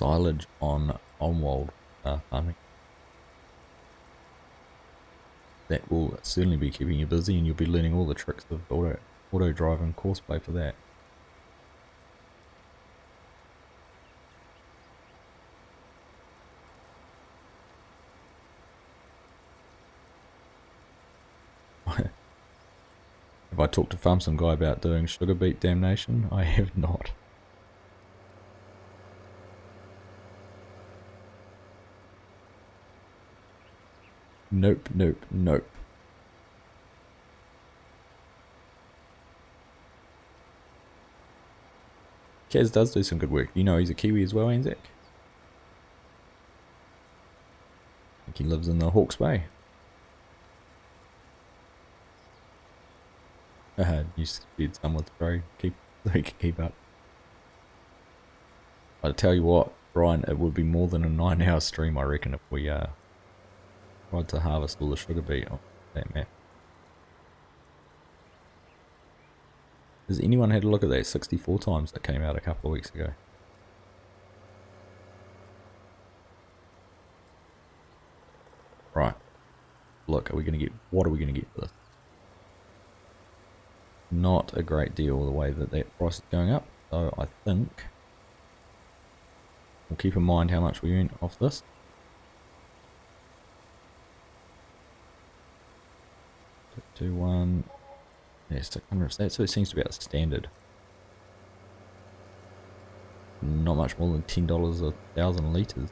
silage on Olmwold farming. That will certainly be keeping you busy, and you'll be learning all the tricks of auto drive and courseplay for that. Have I talked to Farm Some Guy about doing sugar beet damnation? I have not. Nope, nope, nope. Kaz does do some good work. You know he's a Kiwi as well, Anzac? I think he lives in the Hawke's Bay. You speed some with Bro, so he can keep up. I tell you what, Brian, it would be more than a 9-hour stream, I reckon, if we tried to harvest all the sugar beet on that map. Has anyone had a look at that 64 times that came out a couple of weeks ago? Right. Look, what are we gonna get for this? Not a great deal the way that price is going up, so I think we'll keep in mind how much we earn off this. To 1, yeah, 600 stats, so it seems to be about standard. Not much more than $10 a 1,000 litres.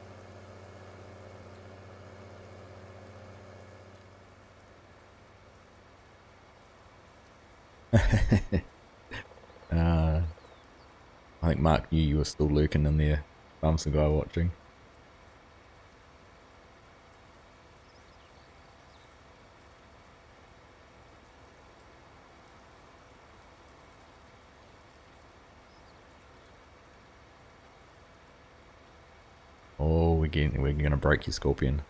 I think Mark knew you were still lurking in there. Farm Some Guy watching. Oh, we're gonna break your scorpion.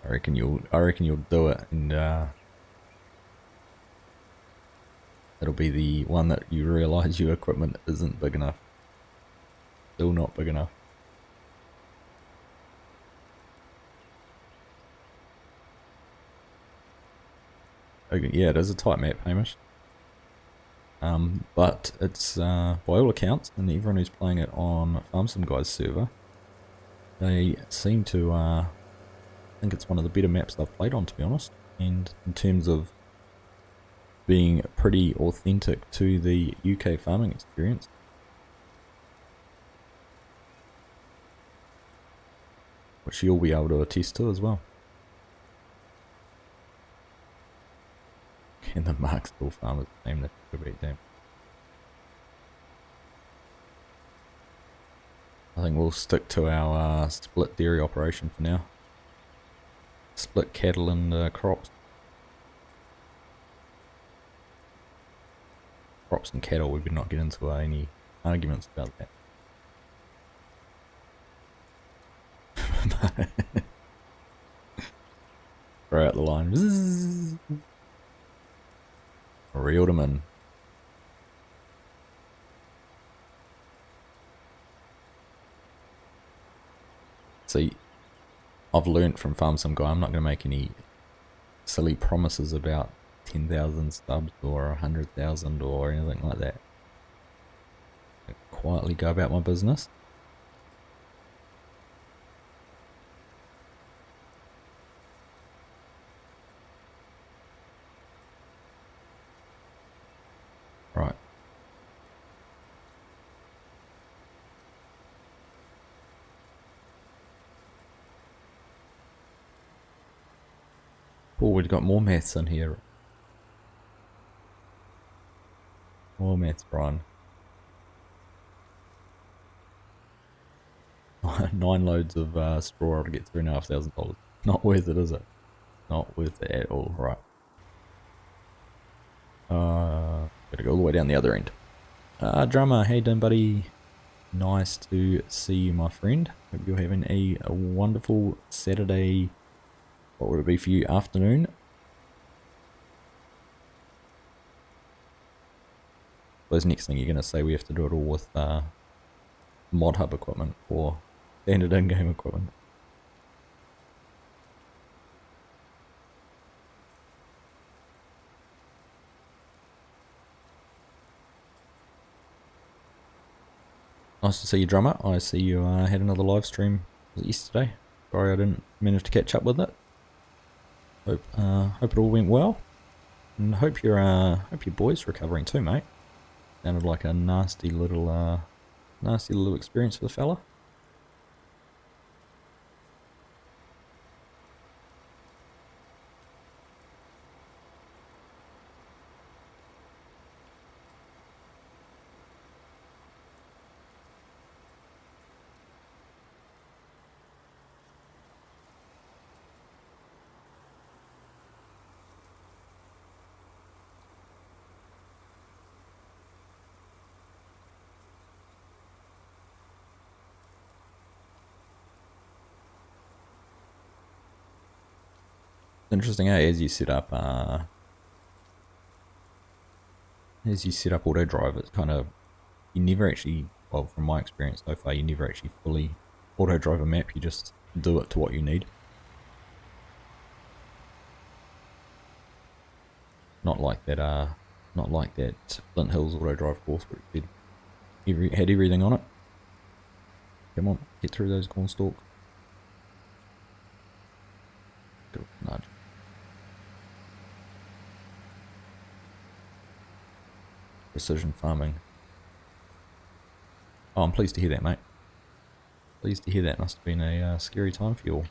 I reckon you'll do it, and it'll be the one that you realise your equipment isn't big enough. Still not big enough. Okay, yeah, it is a tight map, Hamish. But it's, by all accounts, and everyone who's playing it on Farm Some Guy's server, they seem to think it's one of the better maps they've played on, to be honest. And in terms of being pretty authentic to the UK farming experience. Which you'll be able to attest to as well. And the Marksville farmers name that could be damn. I think we'll stick to our split dairy operation for now. Split cattle and crops. Crops and cattle, we would not get into any arguments about that. Throw out the line. Zzz. Reeled him in. See, I've learnt from Farm Some Guy, I'm not going to make any silly promises about 10,000 subs or 100,000 or anything like that. I quietly go about my business. Right. Oh, we've got more maths in here. More maths, Brian. 9 loads of straw to get $3,500. Not worth it, is it? Not worth it at all. Right. Gotta go all the way down the other end. Drummer, how you doing, buddy? Nice to see you, my friend. Hope you're having a wonderful Saturday. What would it be for you? Afternoon? Suppose next thing you're going to say we have to do it all with mod hub equipment or standard in-game equipment. Nice to see you, drummer. I see you had another live stream. Was it yesterday? Sorry I didn't manage to catch up with it. Hope it all went well, and hope your boy's recovering too, mate. Sounded like a nasty little experience for the fella. Interesting, as you set up auto drive, it's kind of, you never actually, well, from my experience so far, you never actually fully auto drive a map. You just do it to what you need. Not like that Flint Hills auto drive course where it had everything on it. Come on, get through those corn stalks. Good nudge. Precision farming. Oh, I'm pleased to hear that, mate. Pleased to hear that. Must have been a scary time for you all.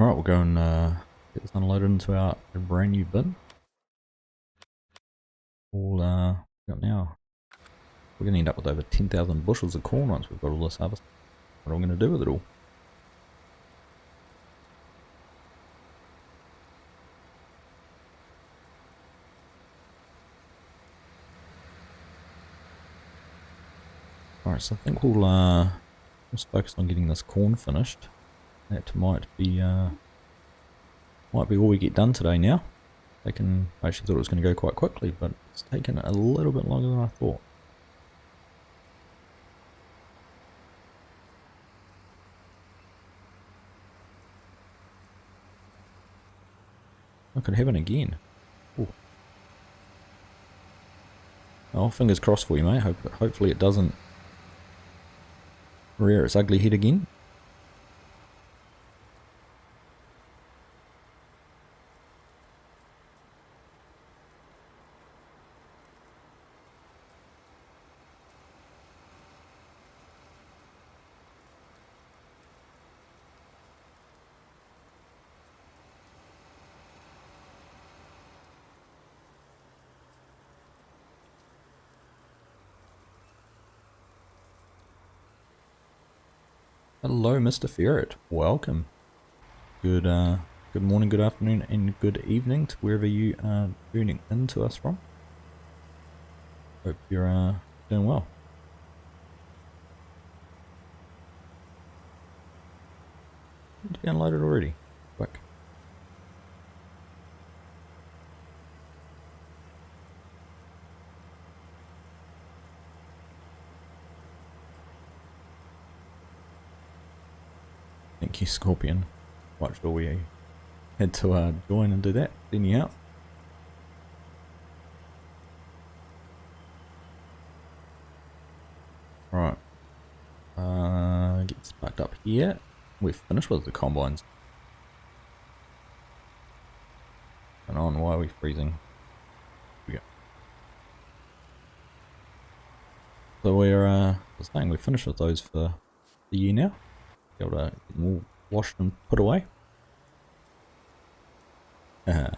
Alright, we'll go and get this unloaded into our brand new bin. All got now. We're going to end up with over 10,000 bushels of corn once we've got all this harvest. What am I going to do with it all? Alright, so I think we'll just focus on getting this corn finished. That might be all we get done today now. I actually thought it was going to go quite quickly, but it's taken a little bit longer than I thought. I could have it again. Ooh. Oh, fingers crossed for you, mate. Hopefully it doesn't rear its ugly head again. Hello, Mr. Ferret. Welcome. Good morning, good afternoon, and good evening to wherever you are tuning in to us from. Hope you're doing well. Did you download it already? Quick. Thank you, Scorpion. Quite sure we had to join and do that. Send you out. Right. Get sparked up here. We're finished with the combines. And on, why are we freezing? Here we go. So we're saying we're finished with those for the year now. Be able to get them all washed and put away. You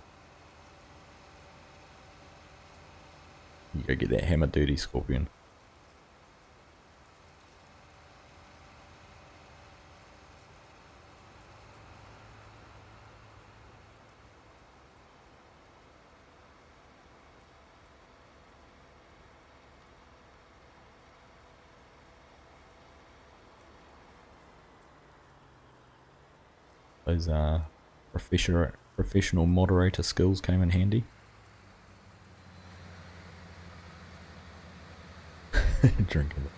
go get that hammer dirty, Scorpion. Those professional moderator skills came in handy. Drinking it.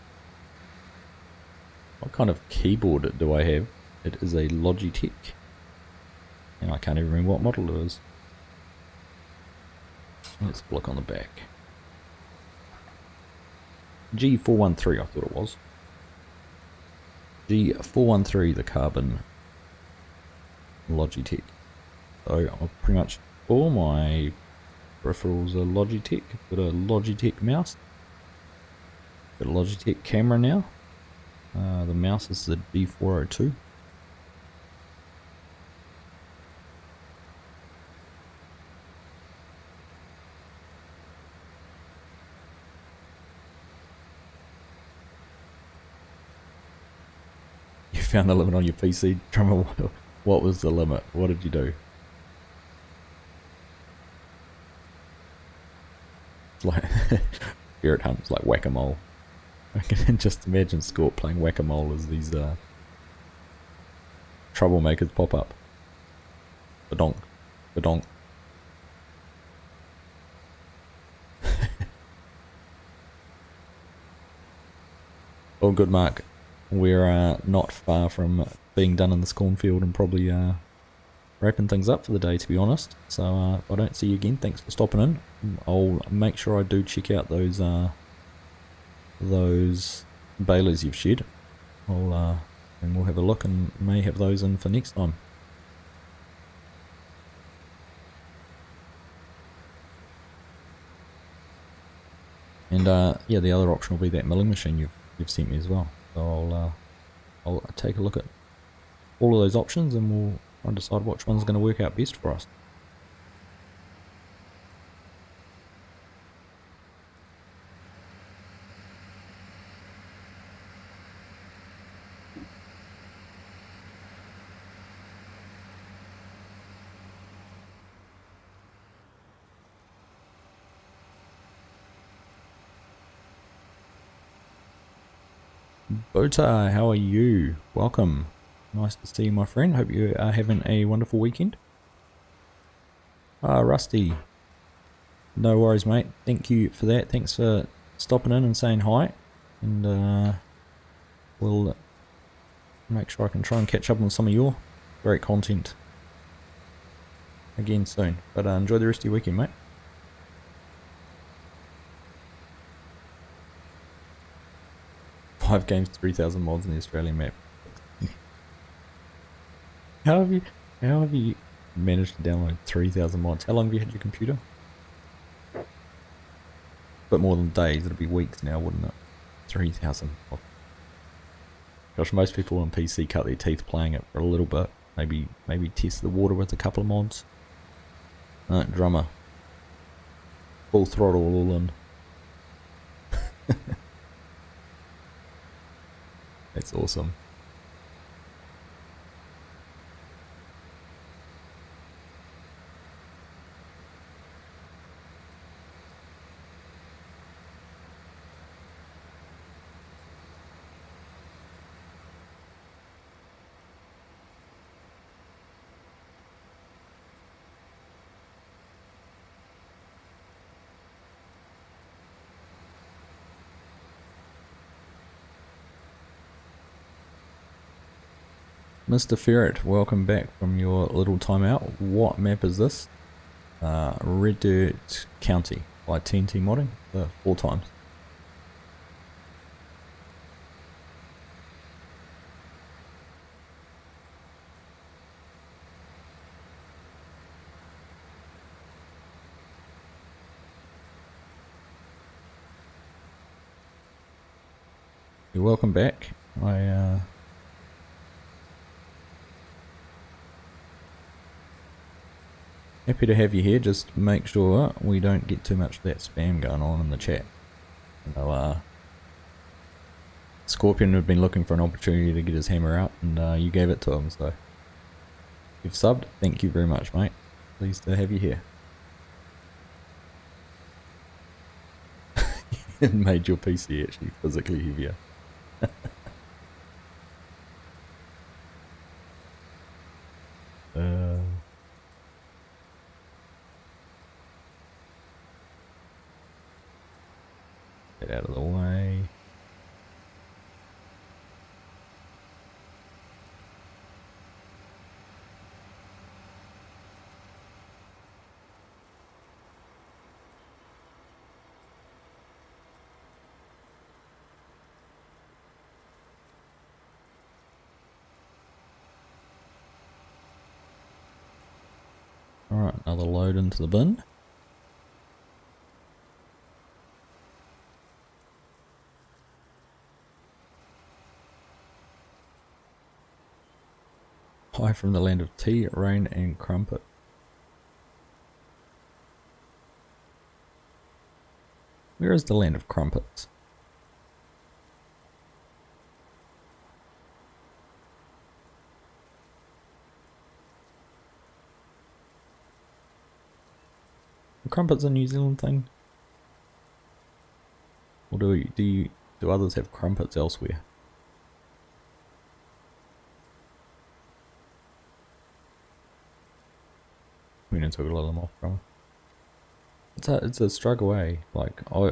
What kind of keyboard do I have? It is a Logitech. And I can't even remember what model it is. Let's look on the back. G413 I thought it was. G413, the carbon Logitech. So pretty much all my peripherals are Logitech. Got a Logitech mouse. Got a Logitech camera now. The mouse is the D402. You found the limit on your PC, Drummer. What was the limit? What did you do? It's like Spirit Hunt's like whack-a-mole. I can just imagine Scorp playing whack-a-mole as these troublemakers pop up. Badonk. Badonk. All good, Mark. We're not far from being done in this cornfield and probably wrapping things up for the day, to be honest. So if I don't see you again, thanks for stopping in. I'll make sure I do check out those balers you've shed. And we'll have a look and may have those in for next time. And yeah, the other option will be that milling machine you've sent me as well. So I'll take a look at all of those options and we'll try and decide which one's going to work out best for us. Bota, how are you? Welcome. Nice to see you, my friend. Hope you are having a wonderful weekend. Rusty. No worries, mate. Thank you for that. Thanks for stopping in and saying hi. And we'll make sure I can try and catch up on some of your great content again soon. But enjoy the rest of your weekend, mate. Five games, 3,000 mods in the Australian map. How have you managed to download 3,000 mods? How long have you had your computer? But more than days, it'd be weeks now, wouldn't it? 3,000 mods. Gosh, most people on PC cut their teeth playing it for a little bit. Maybe test the water with a couple of mods. Drummer. Full throttle all in. That's awesome. Mr. Ferret, welcome back from your little timeout. What map is this? Red Dirt County by TNT Modding, 4 times. You're welcome back. Happy to have you here. Just make sure we don't get too much of that spam going on in the chat. Scorpion had been looking for an opportunity to get his hammer out, and you gave it to him. So, if you've subbed, thank you very much, mate. Pleased to have you here. It made your PC actually physically heavier. Get out of the way. Alright, another load into the bin. High from the land of tea, rain and crumpet. Where is the land of crumpets? Are crumpets a New Zealand thing? Or do others have crumpets elsewhere? We need to took a lot of them off from. It's a struggle, eh? Like there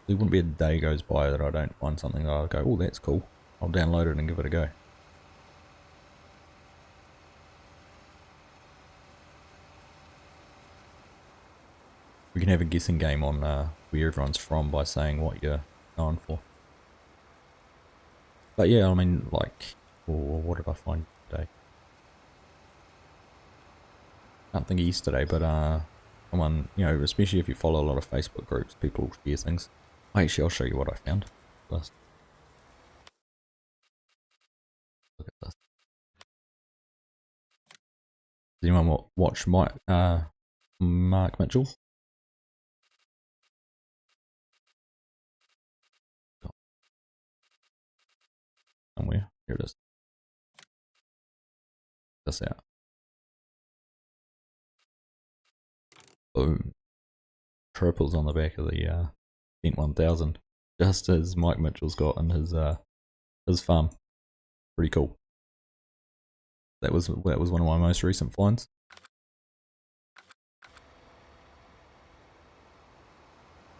wouldn't be a day goes by that I don't find something that I'll go, oh, that's cool. I'll download it and give it a go. We can have a guessing game on where everyone's from by saying what you're known for. But yeah, I mean, like, what did I find today? Can't think of yesterday, but someone, you know, especially if you follow a lot of Facebook groups, people share things. Actually, I'll show you what I found first. Look at this. Does anyone watch Mark Mitchell? Somewhere. Here it is. This out. Boom. Triples on the back of the Bent 1000. Just as Mike Mitchell's got in his farm. Pretty cool. That was one of my most recent finds.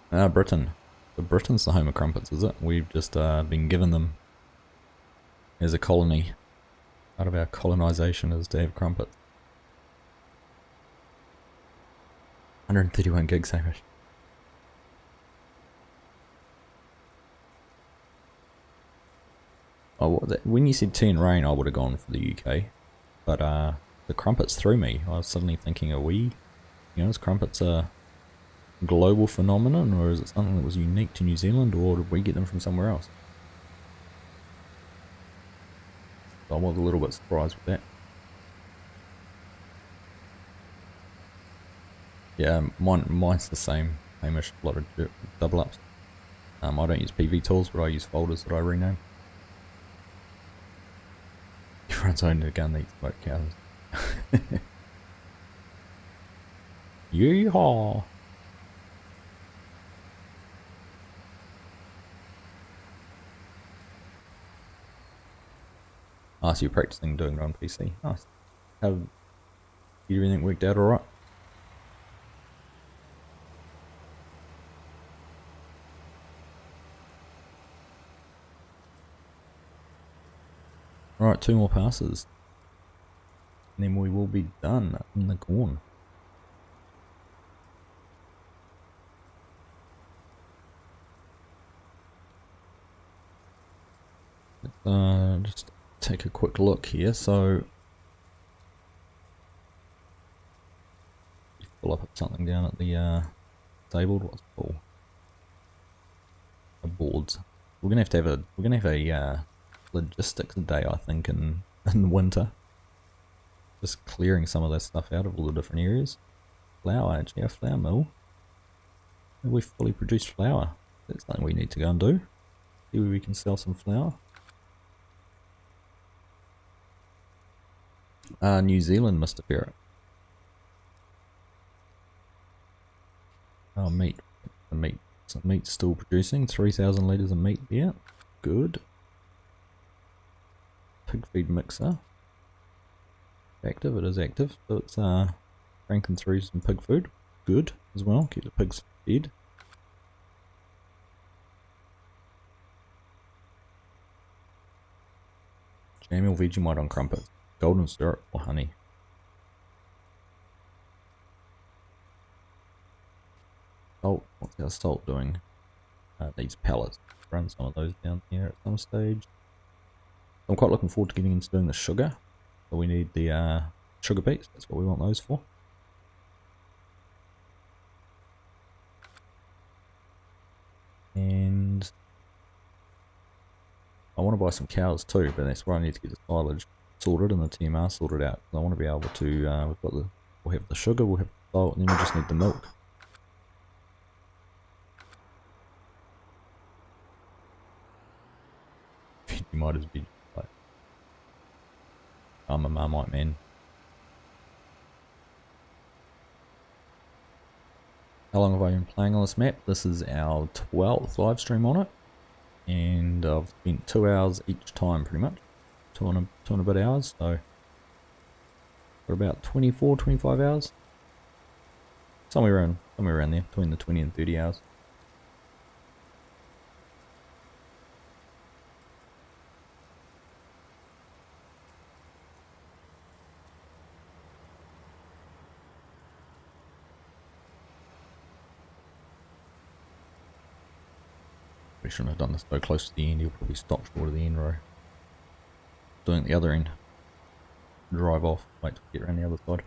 Britain. So Britain's the home of crumpets, is it? We've just been given them as a colony. Part of our colonisation is to have crumpets. 131 gigs, Hamish. Oh, when you said tea and rain, I would have gone for the UK. But the crumpets threw me. I was suddenly thinking, you know, is crumpets a global phenomenon, or is it something that was unique to New Zealand, or did we get them from somewhere else? So I was a little bit surprised with that. Yeah, mine's the same. Hamish, a lot of double ups. I don't use PV tools, but I use folders that I rename. Everyone's owned a gun that eats smoked cows. Yeehaw! Ah, so you're practicing doing it on PC. Nice. Have everything worked out alright? Alright, 2 more passes. And then we will be done in the corn. Let's just take a quick look here. So pull up something down at the stabled. What's it called? The boards. We're gonna have a logistics day, I think, in winter. Just clearing some of that stuff out of all the different areas. Flour, actually, a flour mill. Maybe we fully produced flour. That's something we need to go and do. See where we can sell some flour. New Zealand, Mr. Barrett. Oh, meat. Some meat's still producing. 3,000 litres of meat there. Good. Pig feed mixer. Active, it is active. So it's cranking through some pig food. Good as well. Keep the pigs fed. Jam or Vegemite on crumpets. Golden syrup or honey. Salt. What's our salt doing? These pellets. Run some of those down here at some stage. I'm quite looking forward to getting into doing the sugar. So we need the sugar beets. That's what we want those for. And I want to buy some cows too, but that's where I need to get the silage sorted and the TMR sorted out. I want to be able to, we'll have the sugar, we'll have the salt, and then we just need the milk. Vegemite is Vegemite. I'm a Marmite man. How long have I been playing on this map? This is our 12th live stream on it. And I've spent 2 hours each time pretty much. Two and a bit hours, so got about 24, 25 hours. Somewhere around there, between the 20 and 30 hours. We shouldn't have done this so close to the end. He'll probably stop short of the end row. Doing it the other end. Drive off, wait to get around the other side.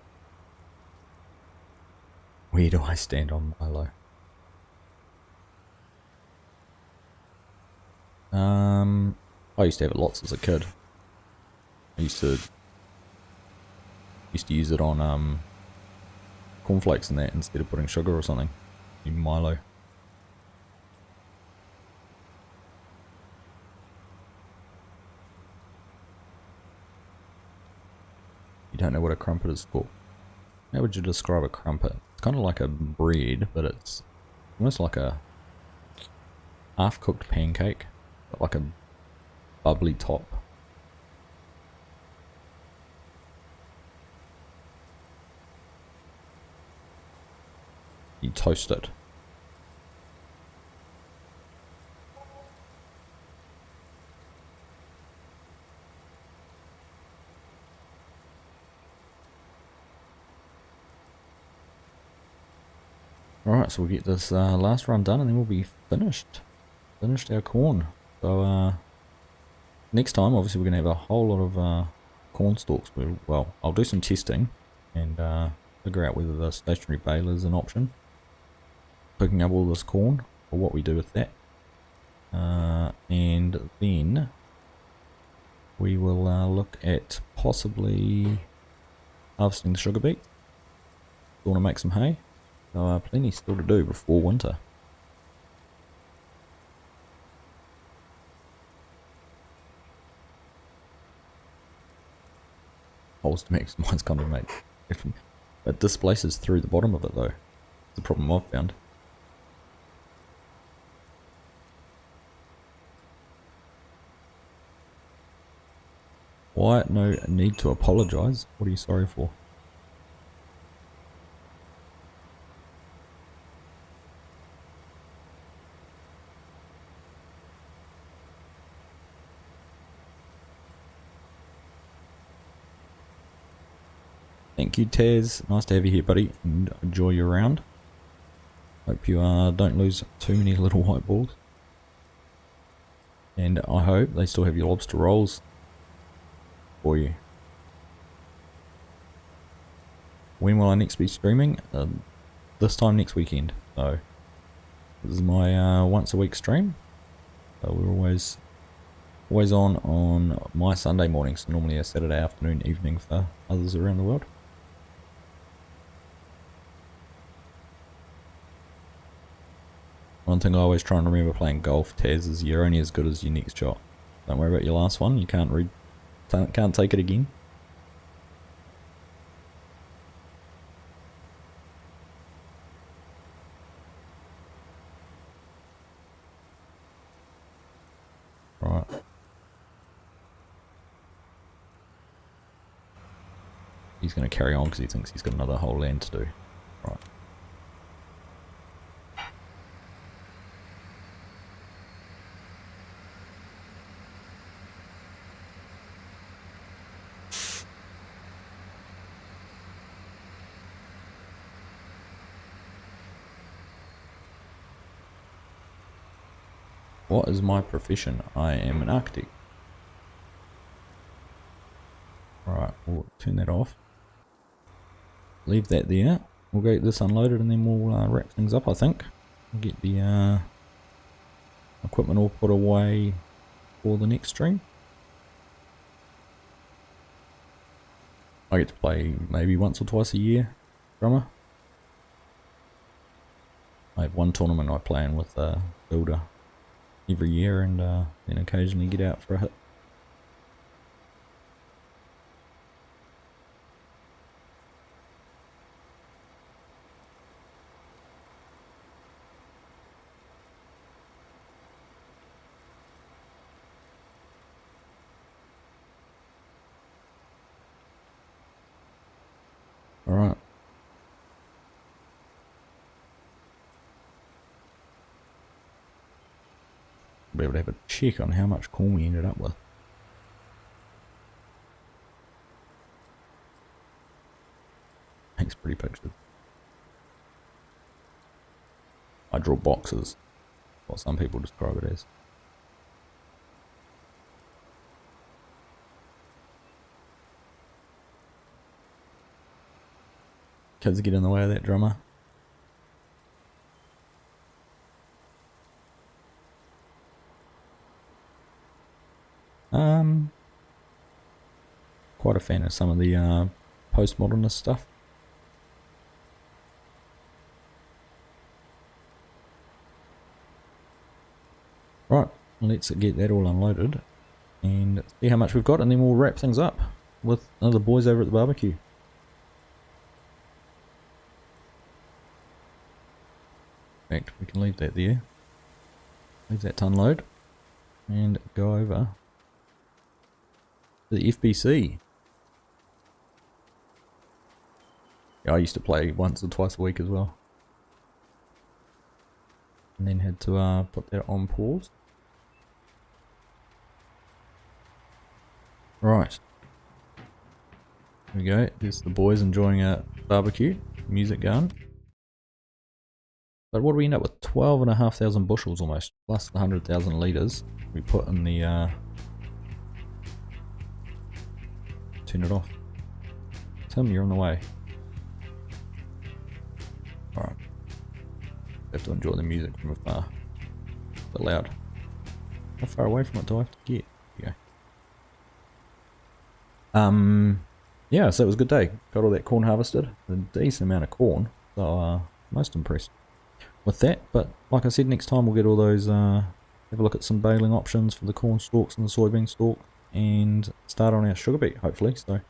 Where do I stand on Milo? I used to have it lots as a kid. I used to use it on cornflakes and that instead of putting sugar or something. In Milo. You don't know what a crumpet is called. How would you describe a crumpet? It's kind of like a bread, but it's almost like a half-cooked pancake, but like a bubbly top. You toast it. Alright, so we'll get this last run done and then we'll be finished. Finished our corn. So next time obviously we're going to have a whole lot of corn stalks. Well, I'll do some testing and figure out whether the stationary baler is an option. Picking up all this corn, or what we do with that. And then we will look at possibly harvesting the sugar beet. Want to make some hay. So plenty still to do before winter. Holes to maximize kind of make. It displaces through the bottom of it though. It's the problem I've found. Why? No need to apologise. What are you sorry for? Thank you, Taz. Nice to have you here, buddy. And enjoy your round. Hope you don't lose too many little white balls. And I hope they still have your lobster rolls for you. When will I next be streaming? This time next weekend. So this is my once a week stream. So we're always on my Sunday morning. So normally a Saturday afternoon, evening for others around the world. One thing I always try and remember playing golf, Taz, is you're only as good as your next shot. Don't worry about your last one. You can't take it again. Right. He's going to carry on because he thinks he's got another whole land to do. Right. What is my profession? I am an architect. Alright, we'll turn that off. Leave that there. We'll get this unloaded and then we'll wrap things up, I think. We'll get the equipment all put away for the next stream. I get to play maybe once or twice a year, drummer. I have one tournament I play in with a builder every year, and then occasionally get out for a hit. Alright. Be able to have a check on how much corn we ended up with. Thanks, pretty pictures. I draw boxes, what some people describe it as. Kids get in the way of that drummer. Quite a fan of some of the postmodernist stuff. Right, let's get that all unloaded and see how much we've got, and then we'll wrap things up with the boys over at the barbecue. In fact, we can leave that there. Leave that to unload and go over to the FBC. Yeah, I used to play once or twice a week as well. And then had to put that on pause. Right. Here we go. There's the boys enjoying a barbecue. Music going. But what do we end up with? 12,500 bushels almost, plus the 100,000 litres we put in the... Turn it off. Tim, you're on the way. Alright. Have to enjoy the music from afar. A bit loud. How far away from it do I have to get? Yeah. Yeah, so it was a good day. Got all that corn harvested. A decent amount of corn. So, most impressed with that. But, like I said, next time we'll get all those, have a look at some baling options for the corn stalks and the soybean stalk. And start on our sugar beet, hopefully. So,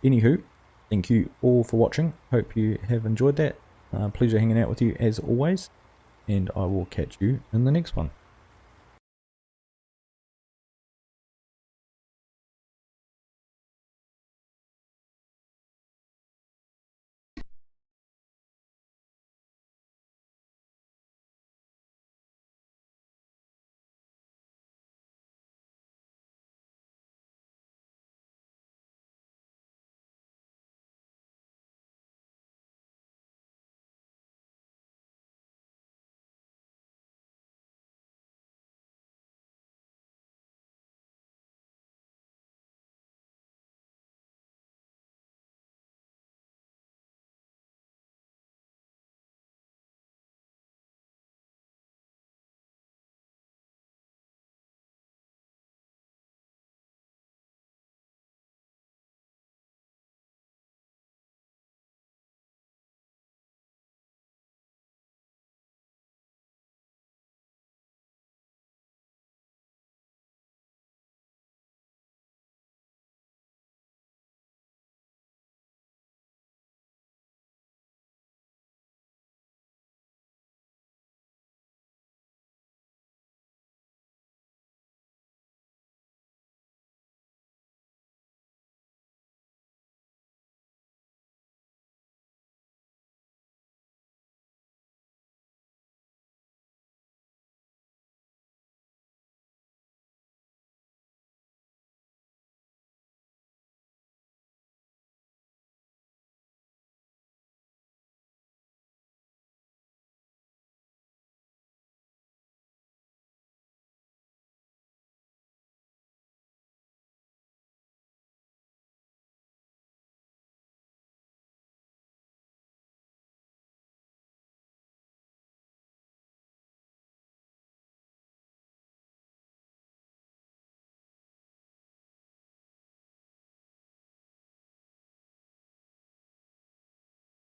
anywho, thank you all for watching. Hope you have enjoyed that. Pleasure hanging out with you as always, and I will catch you in the next one.